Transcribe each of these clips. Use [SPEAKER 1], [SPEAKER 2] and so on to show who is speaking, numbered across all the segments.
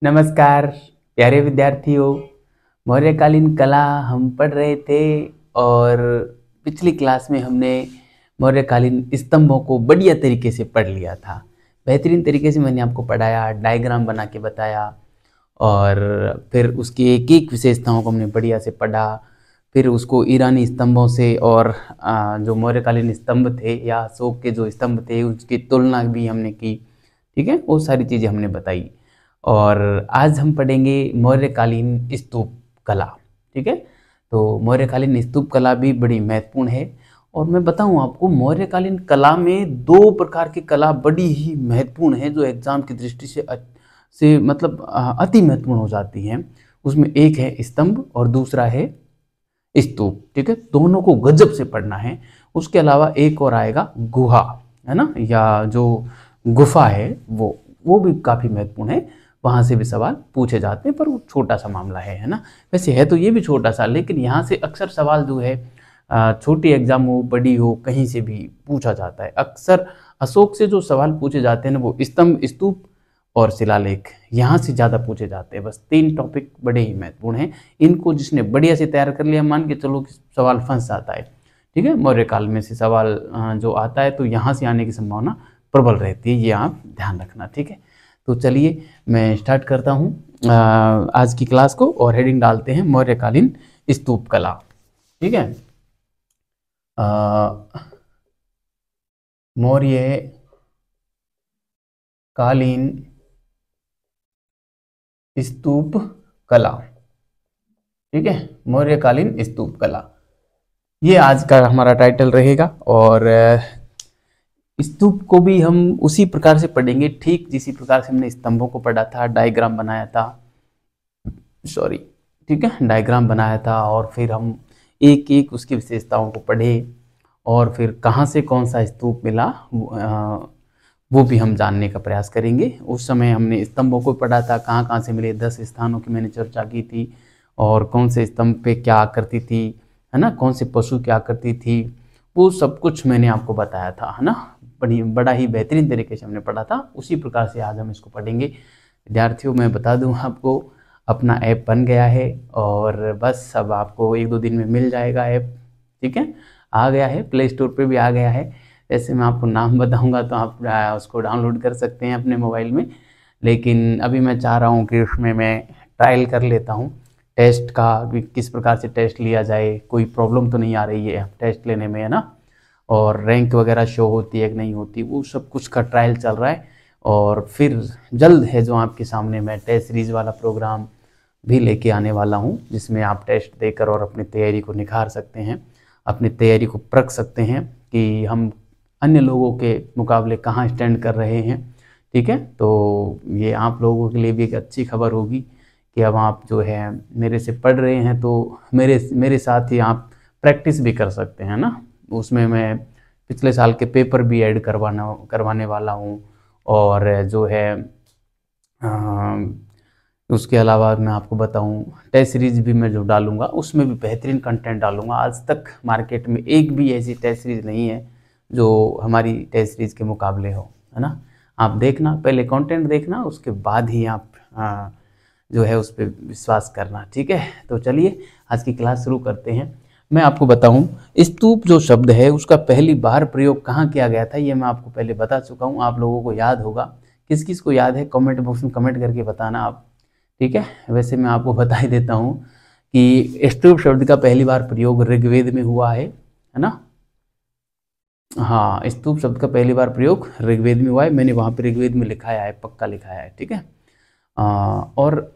[SPEAKER 1] नमस्कार प्यारे विद्यार्थियों। मौर्यकालीन कला हम पढ़ रहे थे और पिछली क्लास में हमने मौर्यकालीन स्तंभों को बढ़िया तरीके से पढ़ लिया था। बेहतरीन तरीके से मैंने आपको पढ़ाया, डायग्राम बना के बताया और फिर उसकी एक एक विशेषताओं को हमने बढ़िया से पढ़ा। फिर उसको ईरानी स्तंभों से और जो मौर्यकालीन स्तंभ थे या अशोक के जो स्तंभ थे उसकी तुलना भी हमने की। ठीक है, वो सारी चीज़ें हमने बताई और आज हम पढ़ेंगे मौर्यकालीन स्तूप कला। ठीक है, तो मौर्यकालीन स्तूप कला भी बड़ी महत्वपूर्ण है और मैं बताऊं आपको, मौर्यकालीन कला में दो प्रकार की कला बड़ी ही महत्वपूर्ण है जो एग्जाम की दृष्टि से मतलब अति महत्वपूर्ण हो जाती हैं। उसमें एक है स्तंभ और दूसरा है स्तूप। ठीक है, दोनों को गजब से पढ़ना है। उसके अलावा एक और आएगा गुहा, है ना, या जो गुफा है वो भी काफ़ी महत्वपूर्ण है। वहाँ से भी सवाल पूछे जाते हैं पर वो छोटा सा मामला है ना। वैसे है तो ये भी छोटा सा, लेकिन यहाँ से अक्सर सवाल जो है छोटी एग्जाम हो बड़ी हो कहीं से भी पूछा जाता है। अक्सर अशोक से जो सवाल पूछे जाते हैं ना वो स्तंभ, स्तूप और शिलालेख यहाँ से ज़्यादा पूछे जाते हैं। बस तीन टॉपिक बड़े ही महत्वपूर्ण हैं। इनको जिसने बढ़िया से तैयार कर लिया, मान के चलो कि सवाल फंस जाता है। ठीक है, मौर्य काल में से सवाल जो आता है तो यहाँ से आने की संभावना प्रबल रहती है, ये आप ध्यान रखना। ठीक है, तो चलिए मैं स्टार्ट करता हूँ आज की क्लास को और हेडिंग डालते हैं मौर्यकालीन स्तूप कला। ठीक है, मौर्यकालीन स्तूप कला। ठीक है, मौर्यकालीन स्तूप कला ये आज का हमारा टाइटल रहेगा और स्तूप को भी हम उसी प्रकार से पढ़ेंगे, ठीक जिसी प्रकार से हमने स्तंभों को पढ़ा था, डायग्राम बनाया था। सॉरी, ठीक है, डायग्राम बनाया था और फिर हम एक एक उसकी विशेषताओं को पढ़े और फिर कहाँ से कौन सा स्तूप मिला वो भी हम जानने का प्रयास करेंगे। उस समय हमने स्तंभों को पढ़ा था, कहाँ कहाँ से मिले, 10 स्थानों की मैंने चर्चा की थी और कौन से स्तंभ पे क्या आकृति थी, है ना, कौन से पशु की आकृति थी, वो सब कुछ मैंने आपको बताया था, है ना। बड़ा ही बेहतरीन तरीके से हमने पढ़ा था। उसी प्रकार से आज हम इसको पढ़ेंगे। विद्यार्थियों, मैं बता दूं आपको, अपना ऐप बन गया है और बस अब आपको 1-2 दिन में मिल जाएगा ऐप। ठीक है, आ गया है, प्ले स्टोर पे भी आ गया है। जैसे मैं आपको नाम बताऊंगा तो आप उसको डाउनलोड कर सकते हैं अपने मोबाइल में, लेकिन अभी मैं चाह रहा हूँ कि उसमें मैं ट्रायल कर लेता हूँ टेस्ट का, किस प्रकार से टेस्ट लिया जाए, कोई प्रॉब्लम तो नहीं आ रही है टेस्ट लेने में, है ना, और रैंक वगैरह शो होती है कि नहीं होती, वो सब कुछ का ट्रायल चल रहा है। और फिर जल्द है जो आपके सामने मैं टेस्ट सीरीज वाला प्रोग्राम भी लेके आने वाला हूँ, जिसमें आप टेस्ट देकर और अपनी तैयारी को निखार सकते हैं, अपनी तैयारी को परख सकते हैं कि हम अन्य लोगों के मुकाबले कहाँ स्टैंड कर रहे हैं। ठीक है, तो ये आप लोगों के लिए भी एक अच्छी खबर होगी कि अब आप जो है मेरे से पढ़ रहे हैं तो मेरे साथ ही आप प्रैक्टिस भी कर सकते हैं ना। उसमें मैं पिछले साल के पेपर भी ऐड करवाने वाला हूँ और जो है उसके अलावा मैं आपको बताऊं टेस्ट सीरीज भी मैं जो डालूंगा उसमें भी बेहतरीन कंटेंट डालूंगा। आज तक मार्केट में एक भी ऐसी टेस्ट सीरीज नहीं है जो हमारी टेस्ट सीरीज के मुकाबले हो, है ना। आप देखना, पहले कंटेंट देखना, उसके बाद ही आप जो है उस पर विश्वास करना। ठीक है, तो चलिए आज की क्लास शुरू करते हैं। मैं आपको बताऊं, स्तूप जो शब्द है उसका पहली बार प्रयोग कहाँ किया गया था ये मैं आपको पहले बता चुका हूँ, आप लोगों को याद होगा। किस किस को याद है कमेंट बॉक्स में कमेंट करके बताना आप। ठीक है, वैसे मैं आपको बता ही देता हूँ कि स्तूप शब्द का पहली बार प्रयोग ऋग्वेद में हुआ है ना। हाँ, स्तूप शब्द का पहली बार प्रयोग ऋग्वेद में हुआ है, मैंने वहाँ पे ऋग्वेद में लिखाया है, पक्का लिखाया है। ठीक है, और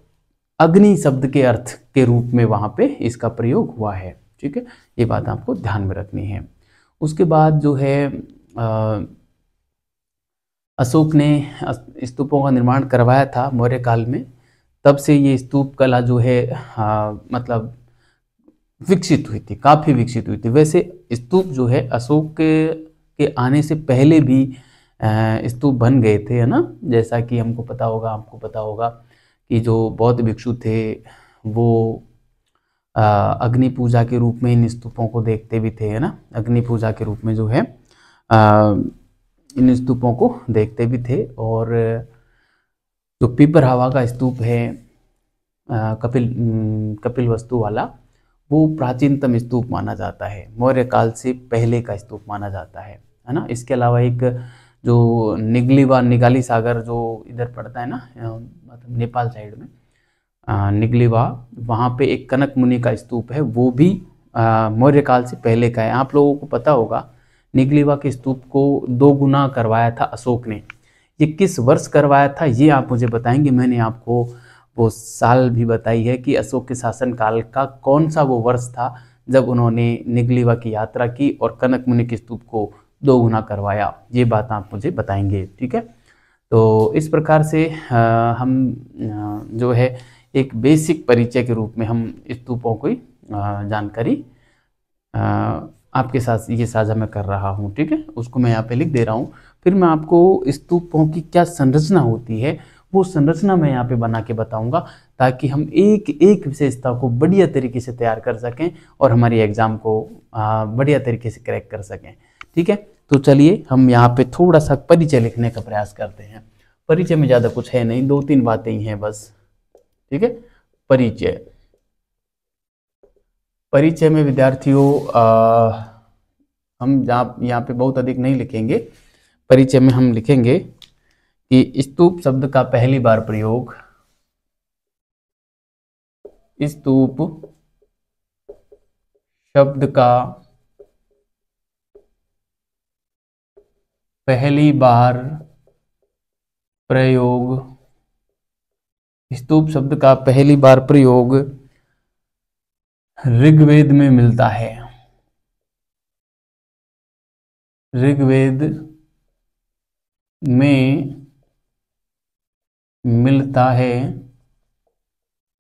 [SPEAKER 1] अग्नि शब्द के अर्थ के रूप में वहाँ पे इसका प्रयोग हुआ है। ठीक है, ये बात आपको ध्यान में रखनी है। उसके बाद जो है अशोक ने स्तूपों का निर्माण करवाया था मौर्य काल में, तब से ये स्तूप कला जो है मतलब विकसित हुई थी, काफ़ी विकसित हुई थी। वैसे स्तूप जो है अशोक के आने से पहले भी स्तूप बन गए थे, है ना। जैसा कि हमको पता होगा, आपको पता होगा कि जो बौद्ध भिक्षु थे वो अग्नि पूजा के रूप में इन स्तूपों को देखते भी थे, है ना। अग्नि पूजा के रूप में जो है इन स्तूपों को देखते भी थे और जो पिपरहवा का स्तूप है कपिल वस्तु वाला, वो प्राचीनतम स्तूप माना जाता है, मौर्य काल से पहले का स्तूप माना जाता है ना। इसके अलावा एक जो निगाली सागर जो इधर पड़ता है ना, मतलब नेपाल साइड में निगलीवा, वहाँ पे एक कनक मुनि का स्तूप है, वो भी मौर्य काल से पहले का है। आप लोगों को पता होगा निगलीवा के स्तूप को 2 गुना करवाया था अशोक ने। ये किस वर्ष करवाया था ये आप मुझे बताएंगे। मैंने आपको वो साल भी बताई है कि अशोक के शासनकाल का कौन सा वो वर्ष था जब उन्होंने निगलीवा की यात्रा की और कनक मुनि के स्तूप को 2 गुना करवाया। ये बात आप मुझे बताएंगे, ठीक है। तो इस प्रकार से हम जो है एक बेसिक परिचय के रूप में हम स्तूपों की जानकारी आपके साथ ये साझा मैं कर रहा हूँ, ठीक है। उसको मैं यहाँ पे लिख दे रहा हूँ। फिर मैं आपको स्तूपों की क्या संरचना होती है वो संरचना मैं यहाँ पे बना के बताऊंगा, ताकि हम एक एक विशेषता को बढ़िया तरीके से तैयार कर सकें और हमारी एग्जाम को बढ़िया तरीके से क्रैक कर सकें, ठीक है। तो चलिए हम यहाँ पे थोड़ा सा परिचय लिखने का प्रयास करते हैं। परिचय में ज़्यादा कुछ है नहीं, 2-3 बातें ही हैं बस, ठीक है। परिचय में विद्यार्थियों हम यहाँ पे बहुत अधिक नहीं लिखेंगे। परिचय में हम लिखेंगे कि स्तूप शब्द का पहली बार प्रयोग, स्तूप शब्द का पहली बार प्रयोग, स्तूप शब्द का पहली बार प्रयोग ऋग्वेद में मिलता है। ऋग्वेद में मिलता है।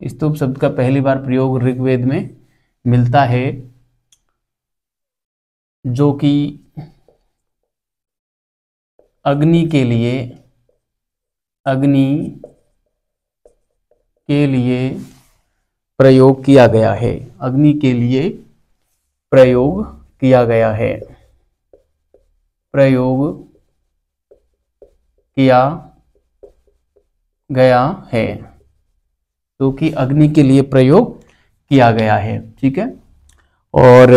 [SPEAKER 1] स्तूप शब्द का पहली बार प्रयोग ऋग्वेद में मिलता है, जो कि अग्नि के लिए प्रयोग किया गया है। अग्नि के लिए प्रयोग किया गया है। प्रयोग किया गया है, तो कि अग्नि के लिए प्रयोग किया गया है, ठीक है। और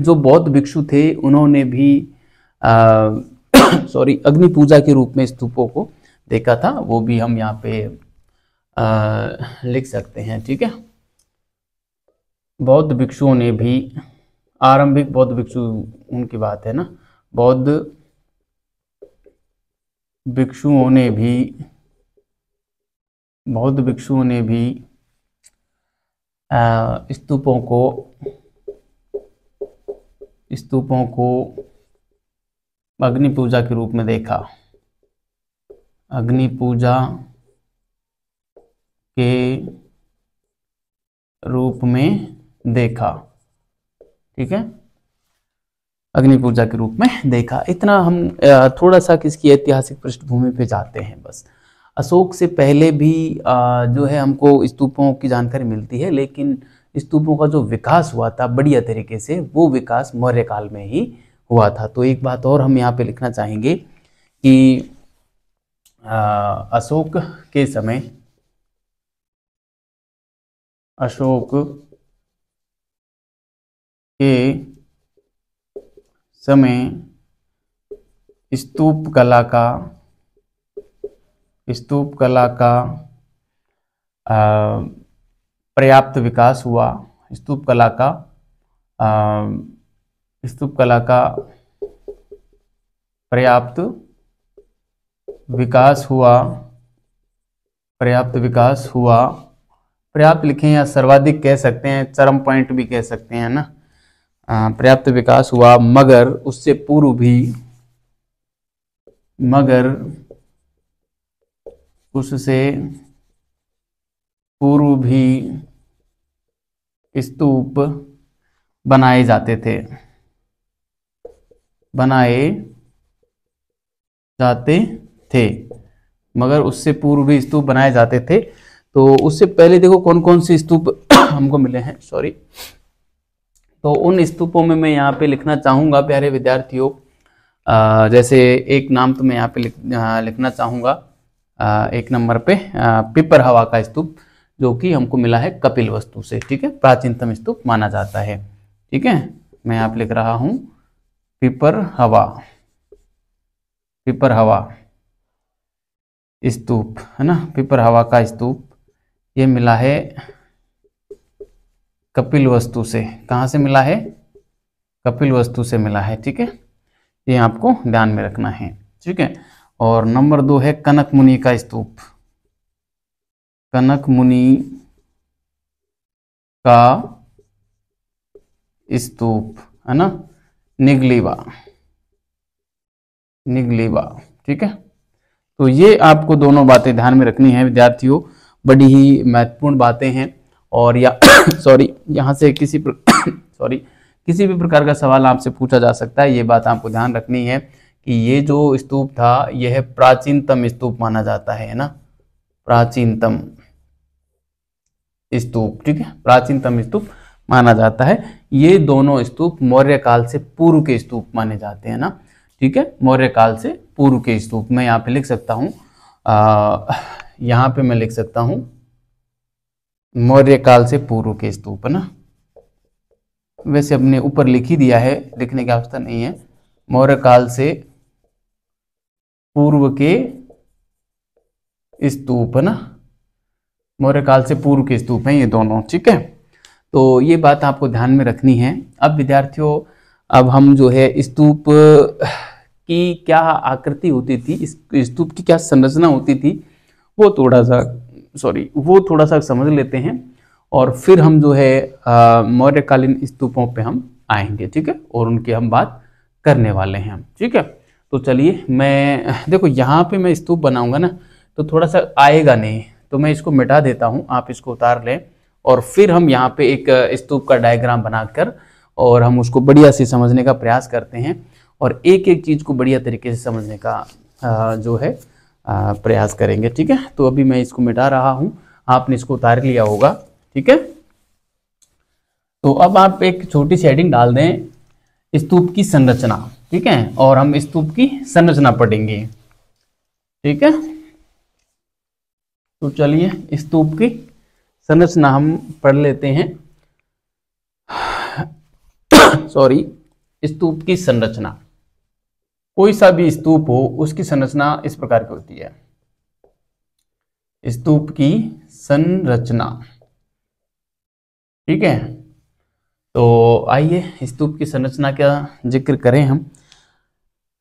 [SPEAKER 1] जो बौद्ध भिक्षु थे उन्होंने भी अग्नि पूजा के रूप में स्तूपों को देखा था, वो भी हम यहाँ पे लिख सकते हैं, ठीक है। बौद्ध भिक्षुओं ने भी, आरंभिक बौद्ध भिक्षु उनकी बात है ना, बौद्ध भिक्षुओं ने भी स्तूपों को अग्नि पूजा के रूप में देखा। अग्नि पूजा के रूप में देखा, ठीक है। अग्नि पूजा के रूप में देखा। इतना हम थोड़ा सा किसकी ऐतिहासिक पृष्ठभूमि पे जाते हैं बस। अशोक से पहले भी जो है हमको स्तूपों की जानकारी मिलती है, लेकिन स्तूपों का जो विकास हुआ था बढ़िया तरीके से, वो विकास मौर्य काल में ही हुआ था। तो एक बात और हम यहाँ पे लिखना चाहेंगे कि अशोक के समय स्तूप कला का पर्याप्त विकास हुआ। स्तूप कला का पर्याप्त विकास हुआ। पर्याप्त लिखें या सर्वाधिक कह सकते हैं, चरम पॉइंट भी कह सकते हैं ना। पर्याप्त विकास हुआ, मगर उससे पूर्व भी स्तूप बनाए जाते थे। मगर उससे पूर्व भी स्तूप बनाए जाते थे। तो उससे पहले देखो कौन कौन से स्तूप हमको मिले हैं, तो उन स्तूपों में मैं यहाँ पे लिखना चाहूँगा प्यारे विद्यार्थियों, जैसे एक नाम तो मैं यहाँ पे लिखना चाहूँगा, एक नंबर पे पिपरहवा का स्तूप, जो कि हमको मिला है कपिलवस्तु से। ठीक है, प्राचीनतम स्तूप माना जाता है। ठीक है, मैं यहाँ पे लिख रहा हूँ पिपरहवा, पिपरहवा स्तूप है ना, पिपरहवा का स्तूप ये मिला है कपिलवस्तु से। कहाँ से मिला है? कपिलवस्तु से मिला है। ठीक है, ये आपको ध्यान में रखना है। ठीक है, और नंबर 2 है कनक मुनि का स्तूप। कनक मुनि का स्तूप है ना, निगलीबा, निगलीबा। ठीक है, तो ये आपको दोनों बातें ध्यान में रखनी है विद्यार्थियों, बड़ी ही महत्वपूर्ण बातें हैं। और या सॉरी, यहाँ से किसी किसी भी प्रकार का सवाल आपसे पूछा जा सकता है। ये बात आपको ध्यान रखनी है कि ये जो स्तूप था यह प्राचीनतम स्तूप माना जाता है ना, प्राचीनतम स्तूप। ठीक है, प्राचीनतम स्तूप माना जाता है। ये दोनों स्तूप मौर्य काल से पूर्व के स्तूप माने जाते हैं ना। ठीक है, मौर्य काल से पूर्व के स्तूप। मैं यहाँ पे लिख सकता हूँ, यहाँ पे मैं लिख सकता हूँ मौर्य काल से पूर्व के स्तूप है ना। वैसे अपने ऊपर लिख ही दिया है, लिखने की आवश्यकता नहीं है। मौर्य काल से पूर्व के स्तूप है ना, मौर्य काल से पूर्व के स्तूप हैं ये दोनों। ठीक है, तो ये बात आपको ध्यान में रखनी है। अब विद्यार्थियों, अब हम जो है स्तूप की क्या आकृति होती थी, इस स्तूप की क्या संरचना होती थी, वो थोड़ा सा समझ लेते हैं, और फिर हम जो है मौर्यकालीन स्तूपों पे हम आएंगे। ठीक है, और उनकी हम बात करने वाले हैं। ठीक है, तो चलिए, मैं देखो यहाँ पे मैं स्तूप बनाऊंगा ना तो थोड़ा सा आएगा नहीं, तो मैं इसको मिटा देता हूँ, आप इसको उतार लें, और फिर हम यहाँ पे एक स्तूप का डायग्राम बनाकर और हम उसको बढ़िया से समझने का प्रयास करते हैं, और एक एक चीज़ को बढ़िया तरीके से समझने का जो है प्रयास करेंगे। ठीक है, तो अभी मैं इसको मिटा रहा हूँ, आपने इसको उतार लिया होगा। ठीक है, तो अब आप एक छोटी सी हेडिंग डाल दें, स्तूप की संरचना। ठीक है, और हम स्तूप की संरचना पढ़ेंगे। ठीक है, तो चलिए स्तूप की संरचना हम पढ़ लेते हैं। स्तूप की संरचना, कोई सा भी स्तूप हो उसकी संरचना इस प्रकार की होती है। स्तूप की संरचना। ठीक है, तो आइए स्तूप की संरचना का जिक्र करें हम।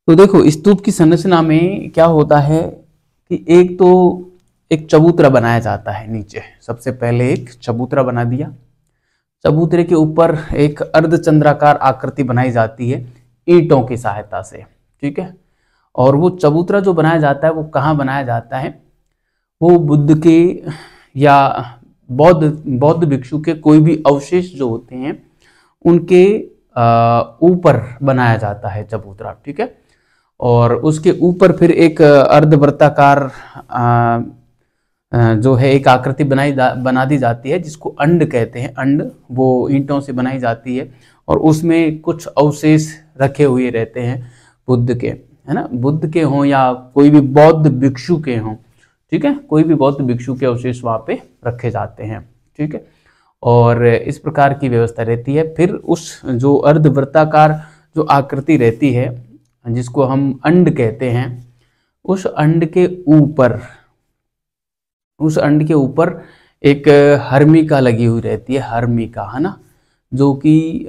[SPEAKER 1] तो देखो, स्तूप की संरचना में क्या होता है कि एक चबूतरा बनाया जाता है नीचे। सबसे पहले एक चबूतरा बना दिया, चबूतरे के ऊपर एक अर्धचंद्राकार आकृति बनाई जाती है ईंटों की सहायता से। ठीक है, और वो चबूतरा जो बनाया जाता है वो कहाँ बनाया जाता है? वो बुद्ध के या बौद्ध भिक्षु के कोई भी अवशेष जो होते हैं उनके ऊपर बनाया जाता है चबूतरा। ठीक है, और उसके ऊपर फिर एक अर्धवृत्ताकार जो है एक आकृति बना दी जाती है, जिसको अंड कहते हैं। अंड वो ईंटों से बनाई जाती है, और उसमें कुछ अवशेष रखे हुए रहते हैं बुद्ध के, है ना, बुद्ध के हों या कोई भी बौद्ध भिक्षु के हों। ठीक है, कोई भी बौद्ध भिक्षु के अवशेष वहाँ पे रखे जाते हैं। ठीक है, और इस प्रकार की व्यवस्था रहती है। फिर उस जो अर्धवृत्ताकार जो आकृति रहती है, जिसको हम अंड कहते हैं, उस अंड के ऊपर एक हर्मिका लगी हुई रहती है, हर्मिका, है ना, जो कि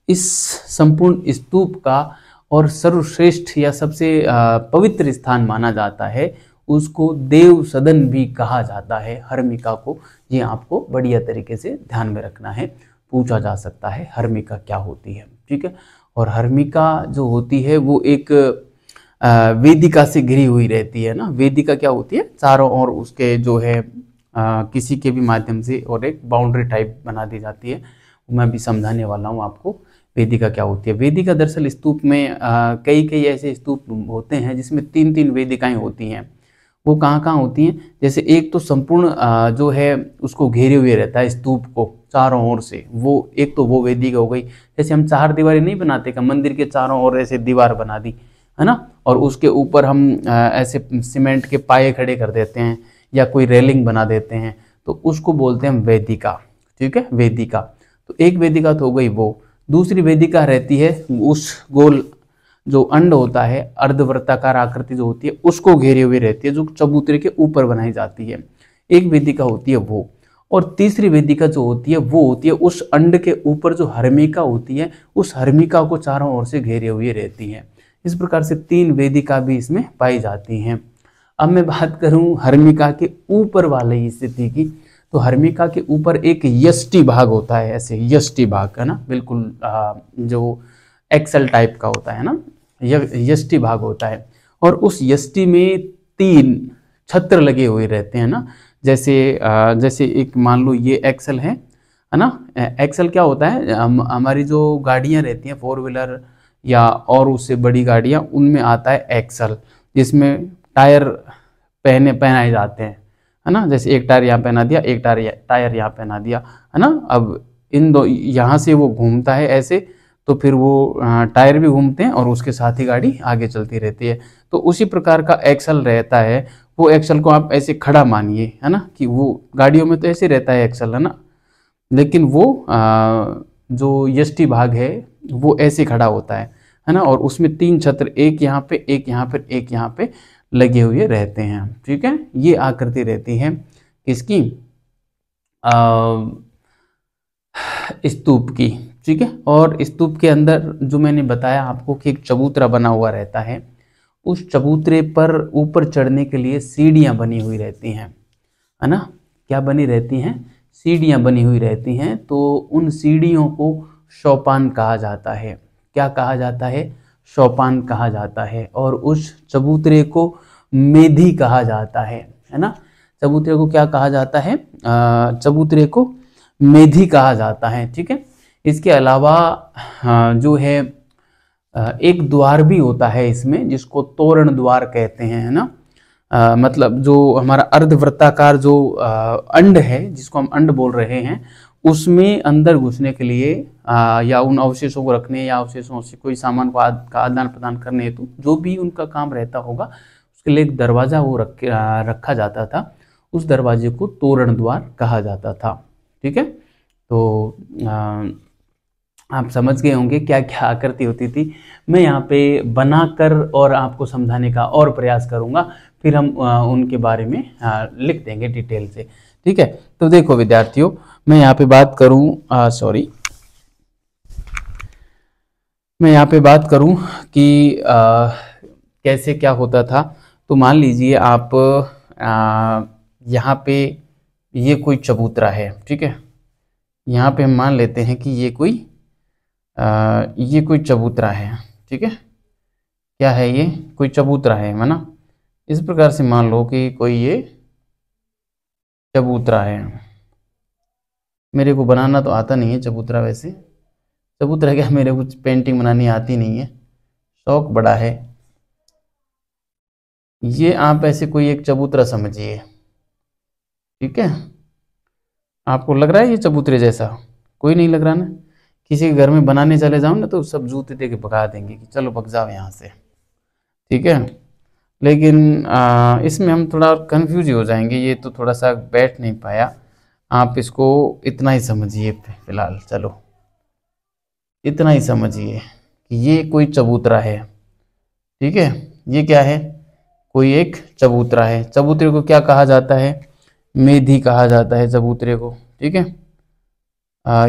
[SPEAKER 1] इस संपूर्ण स्तूप का और सर्वश्रेष्ठ या सबसे पवित्र स्थान माना जाता है। उसको देव सदन भी कहा जाता है, हर्मिका को। ये आपको बढ़िया तरीके से ध्यान में रखना है, पूछा जा सकता है हर्मिका क्या होती है। ठीक है, और हर्मिका जो होती है वो एक वेदिका से घिरी हुई रहती है ना। वेदिका क्या होती है? चारों ओर उसके जो है किसी के भी माध्यम से और एक बाउंड्री टाइप बना दी जाती है। मैं भी समझाने वाला हूँ आपको वेदिका क्या होती है। वेदिका दरअसल स्तूप में कई ऐसे स्तूप होते हैं जिसमें 3-3 वेदिकाएं होती हैं। वो कहाँ कहाँ होती हैं? जैसे एक तो संपूर्ण जो है उसको घेरे हुए रहता है स्तूप को चारों ओर से, वो एक तो वो वेदिका हो गई। जैसे हम चार दीवारें नहीं बनाते का, मंदिर के चारों ओर ऐसे दीवार बना दी, है ना, और उसके ऊपर हम ऐसे सीमेंट के पाए खड़े कर देते हैं या कोई रेलिंग बना देते हैं, तो उसको बोलते हैं वेदिका। ठीक है, वेदिका। तो एक वेदिका तो हो गई वो। दूसरी वेदिका रहती है उस गोल जो अंड होता है, अर्धवृत्ताकार आकृति जो होती है उसको घेरे हुए रहती है, जो चबूतरे के ऊपर बनाई जाती है, एक वेदिका होती है वो। और तीसरी वेदिका जो होती है वो होती है उस अंड के ऊपर जो हर्मिका होती है, उस हर्मिका को चारों ओर से घेरे हुए रहती है। इस प्रकार से 3 वेदिका भी इसमें पाई जाती हैं। अब मैं बात करूं हर्मिका के ऊपर वाली स्थिति की, तो हर्मिका के ऊपर एक यष्टि भाग होता है, ऐसे यष्टि भाग है ना, बिल्कुल जो एक्सल टाइप का होता है ना, यष्टि भाग होता है। और उस यष्टि में 3 छत्र लगे हुए रहते हैं ना, जैसे एक मान लो ये एक्सल है ना। एक्सल क्या होता है, हमारी जो गाड़ियां रहती हैं 4 व्हीलर या और उससे बड़ी गाड़ियां, उनमें आता है एक्सल, जिसमें टायर पहनाए जाते हैं, है ना। जैसे एक टायर यहाँ पहना दिया, एक टायर यहाँ पहना दिया, है ना। अब इन दो यहाँ से वो घूमता है ऐसे, तो फिर वो टायर भी घूमते हैं और उसके साथ ही गाड़ी आगे चलती रहती है। तो उसी प्रकार का एक्सल रहता है। वो एक्सल को आप ऐसे खड़ा मानिए, है ना, कि वो गाड़ियों में तो ऐसे रहता है एक्सल, है ना, लेकिन वो जो यष्टि भाग है वो ऐसे खड़ा होता है ना। और उसमें 3 छत्र, एक यहाँ पे, एक यहाँ पे, एक यहाँ पे लगे हुए रहते हैं। ठीक है, ये आकृति रहती है किसकी, स्तूप की। ठीक है, और स्तूप के अंदर जो मैंने बताया आपको कि एक चबूतरा बना हुआ रहता है, उस चबूतरे पर ऊपर चढ़ने के लिए सीढ़ियां बनी हुई रहती हैं, है ना। क्या बनी रहती हैं, सीढ़ियां बनी हुई रहती हैं। तो उन सीढ़ियों को सोपान कहा जाता है। क्या कहा जाता है, सोपान कहा जाता है। और उस चबूतरे को मेधी कहा जाता है ना। चबूतरे को क्या कहा जाता है, चबूतरे को मेधी कहा जाता है। ठीक है, इसके अलावा जो है एक द्वार भी होता है इसमें, जिसको तोरण द्वार कहते हैं, है ना। मतलब जो हमारा अर्धवृत्ताकार जो अंड है, जिसको हम अंड बोल रहे हैं, उसमें अंदर घुसने के लिए या उन अवशेषों को रखने या अवशेषों से कोई सामान को का आदान प्रदान करने हेतु जो भी उनका काम रहता होगा, उसके लिए एक दरवाजा वो रखा जाता था। उस दरवाजे को तोरण द्वार कहा जाता था। ठीक है, तो आप समझ गए होंगे क्या क्या आकृति होती थी। मैं यहाँ पे बनाकर और आपको समझाने का और प्रयास करूँगा, फिर हम उनके बारे में लिख देंगे डिटेल से। ठीक है, तो देखो विद्यार्थियों, मैं यहाँ पे बात करूँ मैं यहाँ पे बात करूँ कि कैसे क्या होता था। तो मान लीजिए आप यहाँ पे ये कोई चबूतरा है। ठीक है, यहाँ पे हम मान लेते हैं कि ये कोई चबूतरा है। ठीक है, क्या है, ये कोई चबूतरा है ना। इस प्रकार से मान लो कि कोई ये चबूतरा है। मेरे को बनाना तो आता नहीं है चबूतरा, वैसे चबूतरा क्या, मेरे को पेंटिंग बनानी आती नहीं है, शौक बड़ा है। ये आप ऐसे कोई एक चबूतरा समझिए। ठीक है, आपको लग रहा है ये चबूतरे जैसा, कोई नहीं लग रहा ना। किसी के घर में बनाने चले जाओ ना, तो सब जूते दे के भगा देंगे कि चलो भग जाओ यहाँ से। ठीक है, लेकिन इसमें हम थोड़ा कंफ्यूज हो जाएंगे, ये तो थोड़ा सा बैठ नहीं पाया। आप इसको इतना ही समझिए फिलहाल, चलो इतना ही समझिए कि ये कोई चबूतरा है। ठीक है, ये क्या है, कोई एक चबूतरा है। चबूतरे को क्या कहा जाता है, मेधी कहा जाता है चबूतरे को। ठीक है,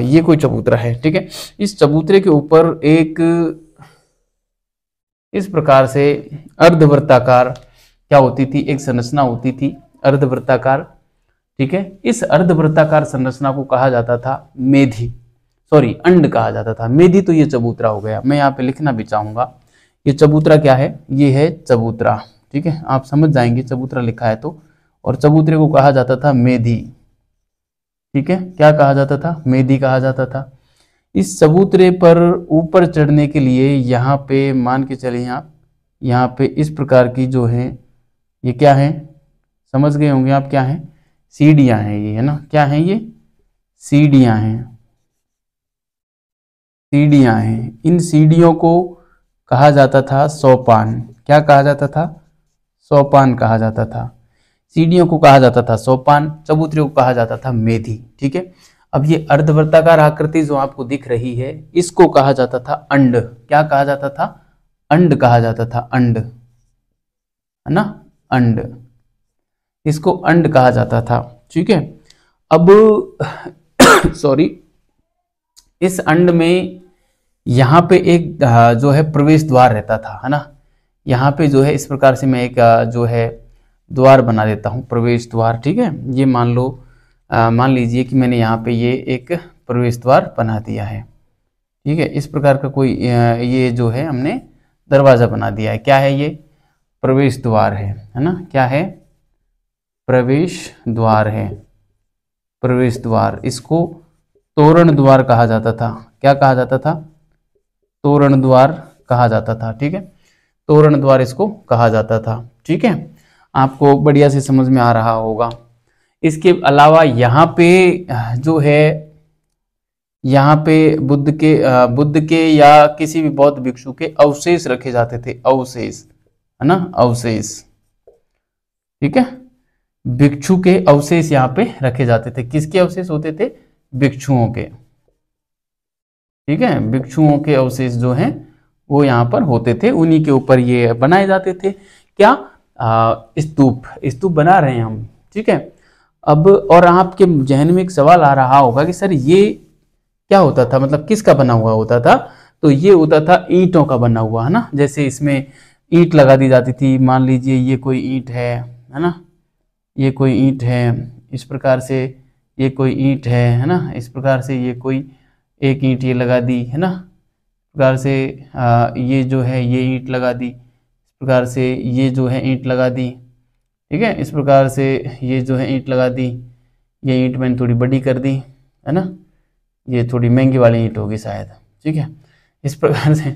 [SPEAKER 1] ये कोई चबूतरा है। ठीक है, इस चबूतरे के ऊपर एक इस प्रकार से अर्धवृत्ताकार क्या होती थी, एक संरचना होती थी अर्धवृत्ताकार। ठीक है, इस अर्धवृत्ताकार संरचना को कहा जाता था मेधी, अंड कहा जाता था। मेधी तो ये चबूतरा हो गया। मैं यहाँ पे लिखना भी चाहूंगा, ये चबूतरा क्या है, ये है चबूतरा। ठीक है, आप समझ जाएंगे चबूतरा लिखा है तो। और चबूतरे को कहा जाता था मेधी। ठीक है, क्या कहा जाता था, मेधी कहा जाता था। इस चबूतरे पर ऊपर चढ़ने के लिए यहाँ पे मान के चलिए आप, यहाँ पे इस प्रकार की जो है, ये क्या है, समझ गए होंगे आप, क्या है, सीढ़ियाँ हैं ये, है ना। क्या है ये, सीढ़ियाँ हैं, सीढ़ियाँ हैं। इन सीढ़ियों को कहा जाता था सोपान। क्या कहा जाता था? सोपान कहा जाता था। सीढ़ियों को कहा जाता था सोपान, चबूतरे को कहा जाता था मेधी। ठीक है, अब ये अर्धवृत्ताकार आकृति जो आपको दिख रही है, इसको कहा जाता था अंड। क्या कहा जाता था? अंड कहा जाता था, अंड, है ना, अंड, इसको अंड कहा जाता था। ठीक है, अब सॉरी, इस अंड में यहाँ पे एक जो है प्रवेश द्वार रहता था, है ना। यहाँ पे जो है इस प्रकार से मैं एक जो है द्वार बना देता हूँ, प्रवेश द्वार। ठीक है, ये मान लो, मान लीजिए कि मैंने यहाँ पे ये एक प्रवेश द्वार बना दिया है। ठीक है, इस प्रकार का कोई ये जो है हमने दरवाजा बना दिया है। क्या है ये? प्रवेश द्वार है ना। क्या है? प्रवेश द्वार है, प्रवेश द्वार। इसको तोरण द्वार कहा जाता था। क्या कहा जाता था? तोरण द्वार कहा जाता था। ठीक है, तोरण द्वार इसको कहा जाता था। ठीक है, आपको बढ़िया से समझ में आ रहा होगा। इसके अलावा यहाँ पे जो है, यहाँ पे बुद्ध के या किसी भी बौद्ध भिक्षु के अवशेष रखे जाते थे, अवशेष, है ना, अवशेष। ठीक है, भिक्षु के अवशेष यहाँ पे रखे जाते थे। किसके अवशेष होते थे? भिक्षुओं के। ठीक है, भिक्षुओं के अवशेष जो हैं वो यहाँ पर होते थे, उन्हीं के ऊपर ये बनाए जाते थे। क्या? स्तूप, स्तूप बना रहे हैं हम। ठीक है, अब और आपके जहन में एक सवाल आ रहा होगा कि सर ये क्या होता था, मतलब किसका बना हुआ होता था? तो ये होता था ईंटों का बना हुआ, है ना। जैसे इसमें ईंट लगा दी जाती थी। मान लीजिए ये कोई ईंट है ना, ये कोई ईंट है, इस प्रकार से ये कोई ईंट है ना, इस प्रकार से ये कोई एक ईंट ये लगा दी, है ना, इस प्रकार से ये जो है ये ईंट लगा दी, इस प्रकार से ये जो है ईंट लगा दी। ठीक है, इस प्रकार से ये जो है ईंट लगा दी। ये ईंट मैंने थोड़ी बड़ी कर दी, है ना, ये थोड़ी महंगी वाली ईंट होगी शायद। ठीक है, इस प्रकार से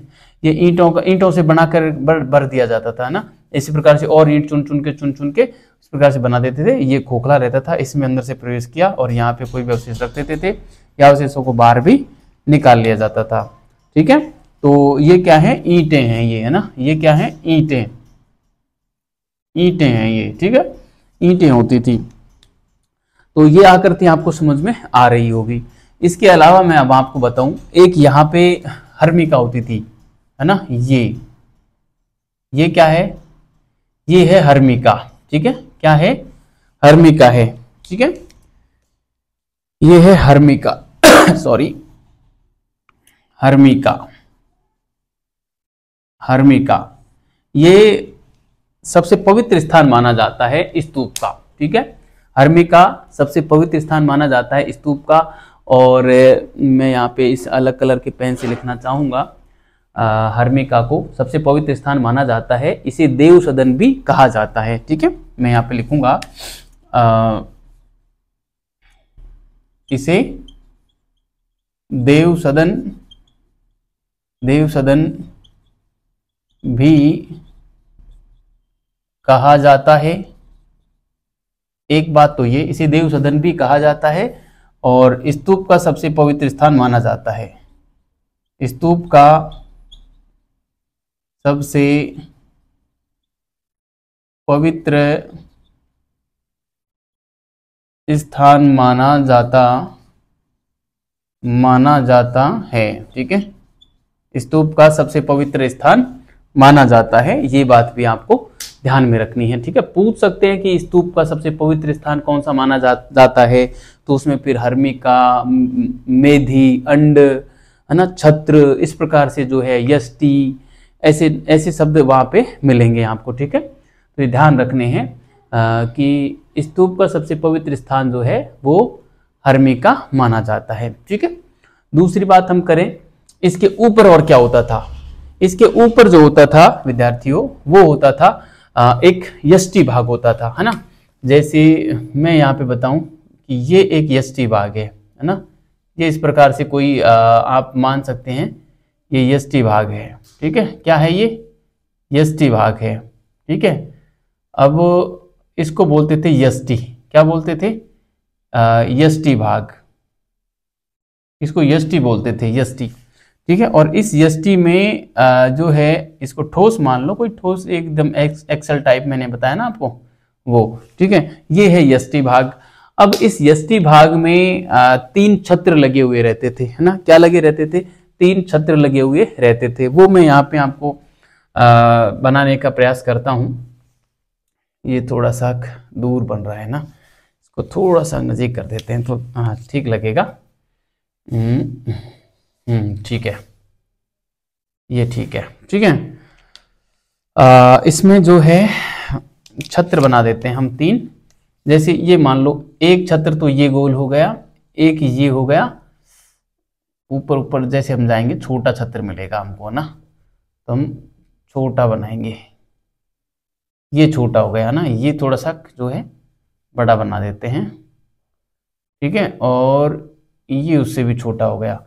[SPEAKER 1] ये ईंटों से बनाकर भर दिया जाता था, है ना। इसी प्रकार से और ईंट चुन चुन के इस प्रकार से बना देते थे। ये खोखला रहता था, इसमें अंदर से प्रवेश किया और यहाँ पे कोई भी अवशेष रख देते थे, या अवशेषों को बाहर भी निकाल लिया जाता था। ठीक है, तो ये क्या है? ईंटें हैं ये, है ना। ये क्या है? ईंटें, ईंटें हैं ये। ठीक है, ईंटें होती थी। तो ये आकृति आपको समझ में आ रही होगी। इसके अलावा मैं अब आपको बताऊं, एक यहाँ पे हर्मिका होती थी, है ना। ये क्या है? ये है हर्मिका। ठीक है, क्या है? हर्मिका है। ठीक है, ये है हर्मिका सॉरी, हर्मिका, हर्मिका। ये सबसे पवित्र स्थान माना जाता है स्तूप का। ठीक है, हर्मिका सबसे पवित्र स्थान माना जाता है स्तूप का। और मैं यहाँ पे इस अलग कलर के पेन से लिखना चाहूँगा, हर्मिका को सबसे पवित्र स्थान माना जाता है। इसे देव सदन भी कहा जाता है। ठीक है, मैं यहाँ पे लिखूंगा इसे देव सदन भी कहा जाता है। एक बात तो ये, इसे देव सदन भी कहा जाता है और स्तूप का सबसे पवित्र स्थान माना जाता है। स्तूप का सबसे पवित्र स्थान माना जाता है। ठीक है, स्तूप का सबसे पवित्र स्थान माना जाता है, ये बात भी आपको ध्यान में रखनी है। ठीक है, पूछ सकते हैं कि स्तूप का सबसे पवित्र स्थान कौन सा माना जाता है, तो उसमें फिर हर्मिका, मेधी, अंड, है ना, छत्र, इस प्रकार से जो है यष्टि, ऐसे शब्द वहाँ पे मिलेंगे आपको। ठीक है, तो ये ध्यान रखने हैं कि स्तूप का सबसे पवित्र स्थान जो है वो हर्मिका माना जाता है। ठीक है, दूसरी बात हम करें, इसके ऊपर और क्या होता था? इसके ऊपर जो होता था विद्यार्थियों, वो होता था एक यष्टि भाग होता था, है ना। जैसे मैं यहाँ पे बताऊं कि ये एक यष्टि भाग है ना। ये इस प्रकार से कोई आप मान सकते हैं ये यष्टि भाग है। ठीक है, क्या है ये? यष्टि भाग है। ठीक है, अब इसको बोलते थे यष्टि। क्या बोलते थे? यष्टि भाग, इसको यष्टि बोलते थे, यष्टि। ठीक है। और इस यष्टि में जो है इसको ठोस मान लो, कोई ठोस एकदम एक्सल टाइप मैंने बताया ना आपको वो, ठीक है। ये है यष्टि भाग। अब इस यष्टि भाग में 3 छत्र लगे हुए रहते थे, है ना। क्या लगे रहते थे? 3 छत्र लगे हुए रहते थे। वो मैं यहाँ पे आपको बनाने का प्रयास करता हूँ। ये थोड़ा सा दूर बन रहा है ना, इसको थोड़ा सा नजीक कर देते हैं तो हाँ ठीक लगेगा। ठीक है, ये ठीक है, ठीक है। इसमें जो है छत्र बना देते हैं हम 3। जैसे ये मान लो एक छत्र तो ये गोल हो गया, एक ये हो गया, ऊपर ऊपर जैसे हम जाएंगे छोटा छत्र मिलेगा हमको ना, तो हम छोटा बनाएंगे। ये छोटा हो गया ना, ये थोड़ा सा जो है बड़ा बना देते हैं, ठीक है। और ये उससे भी छोटा हो गया।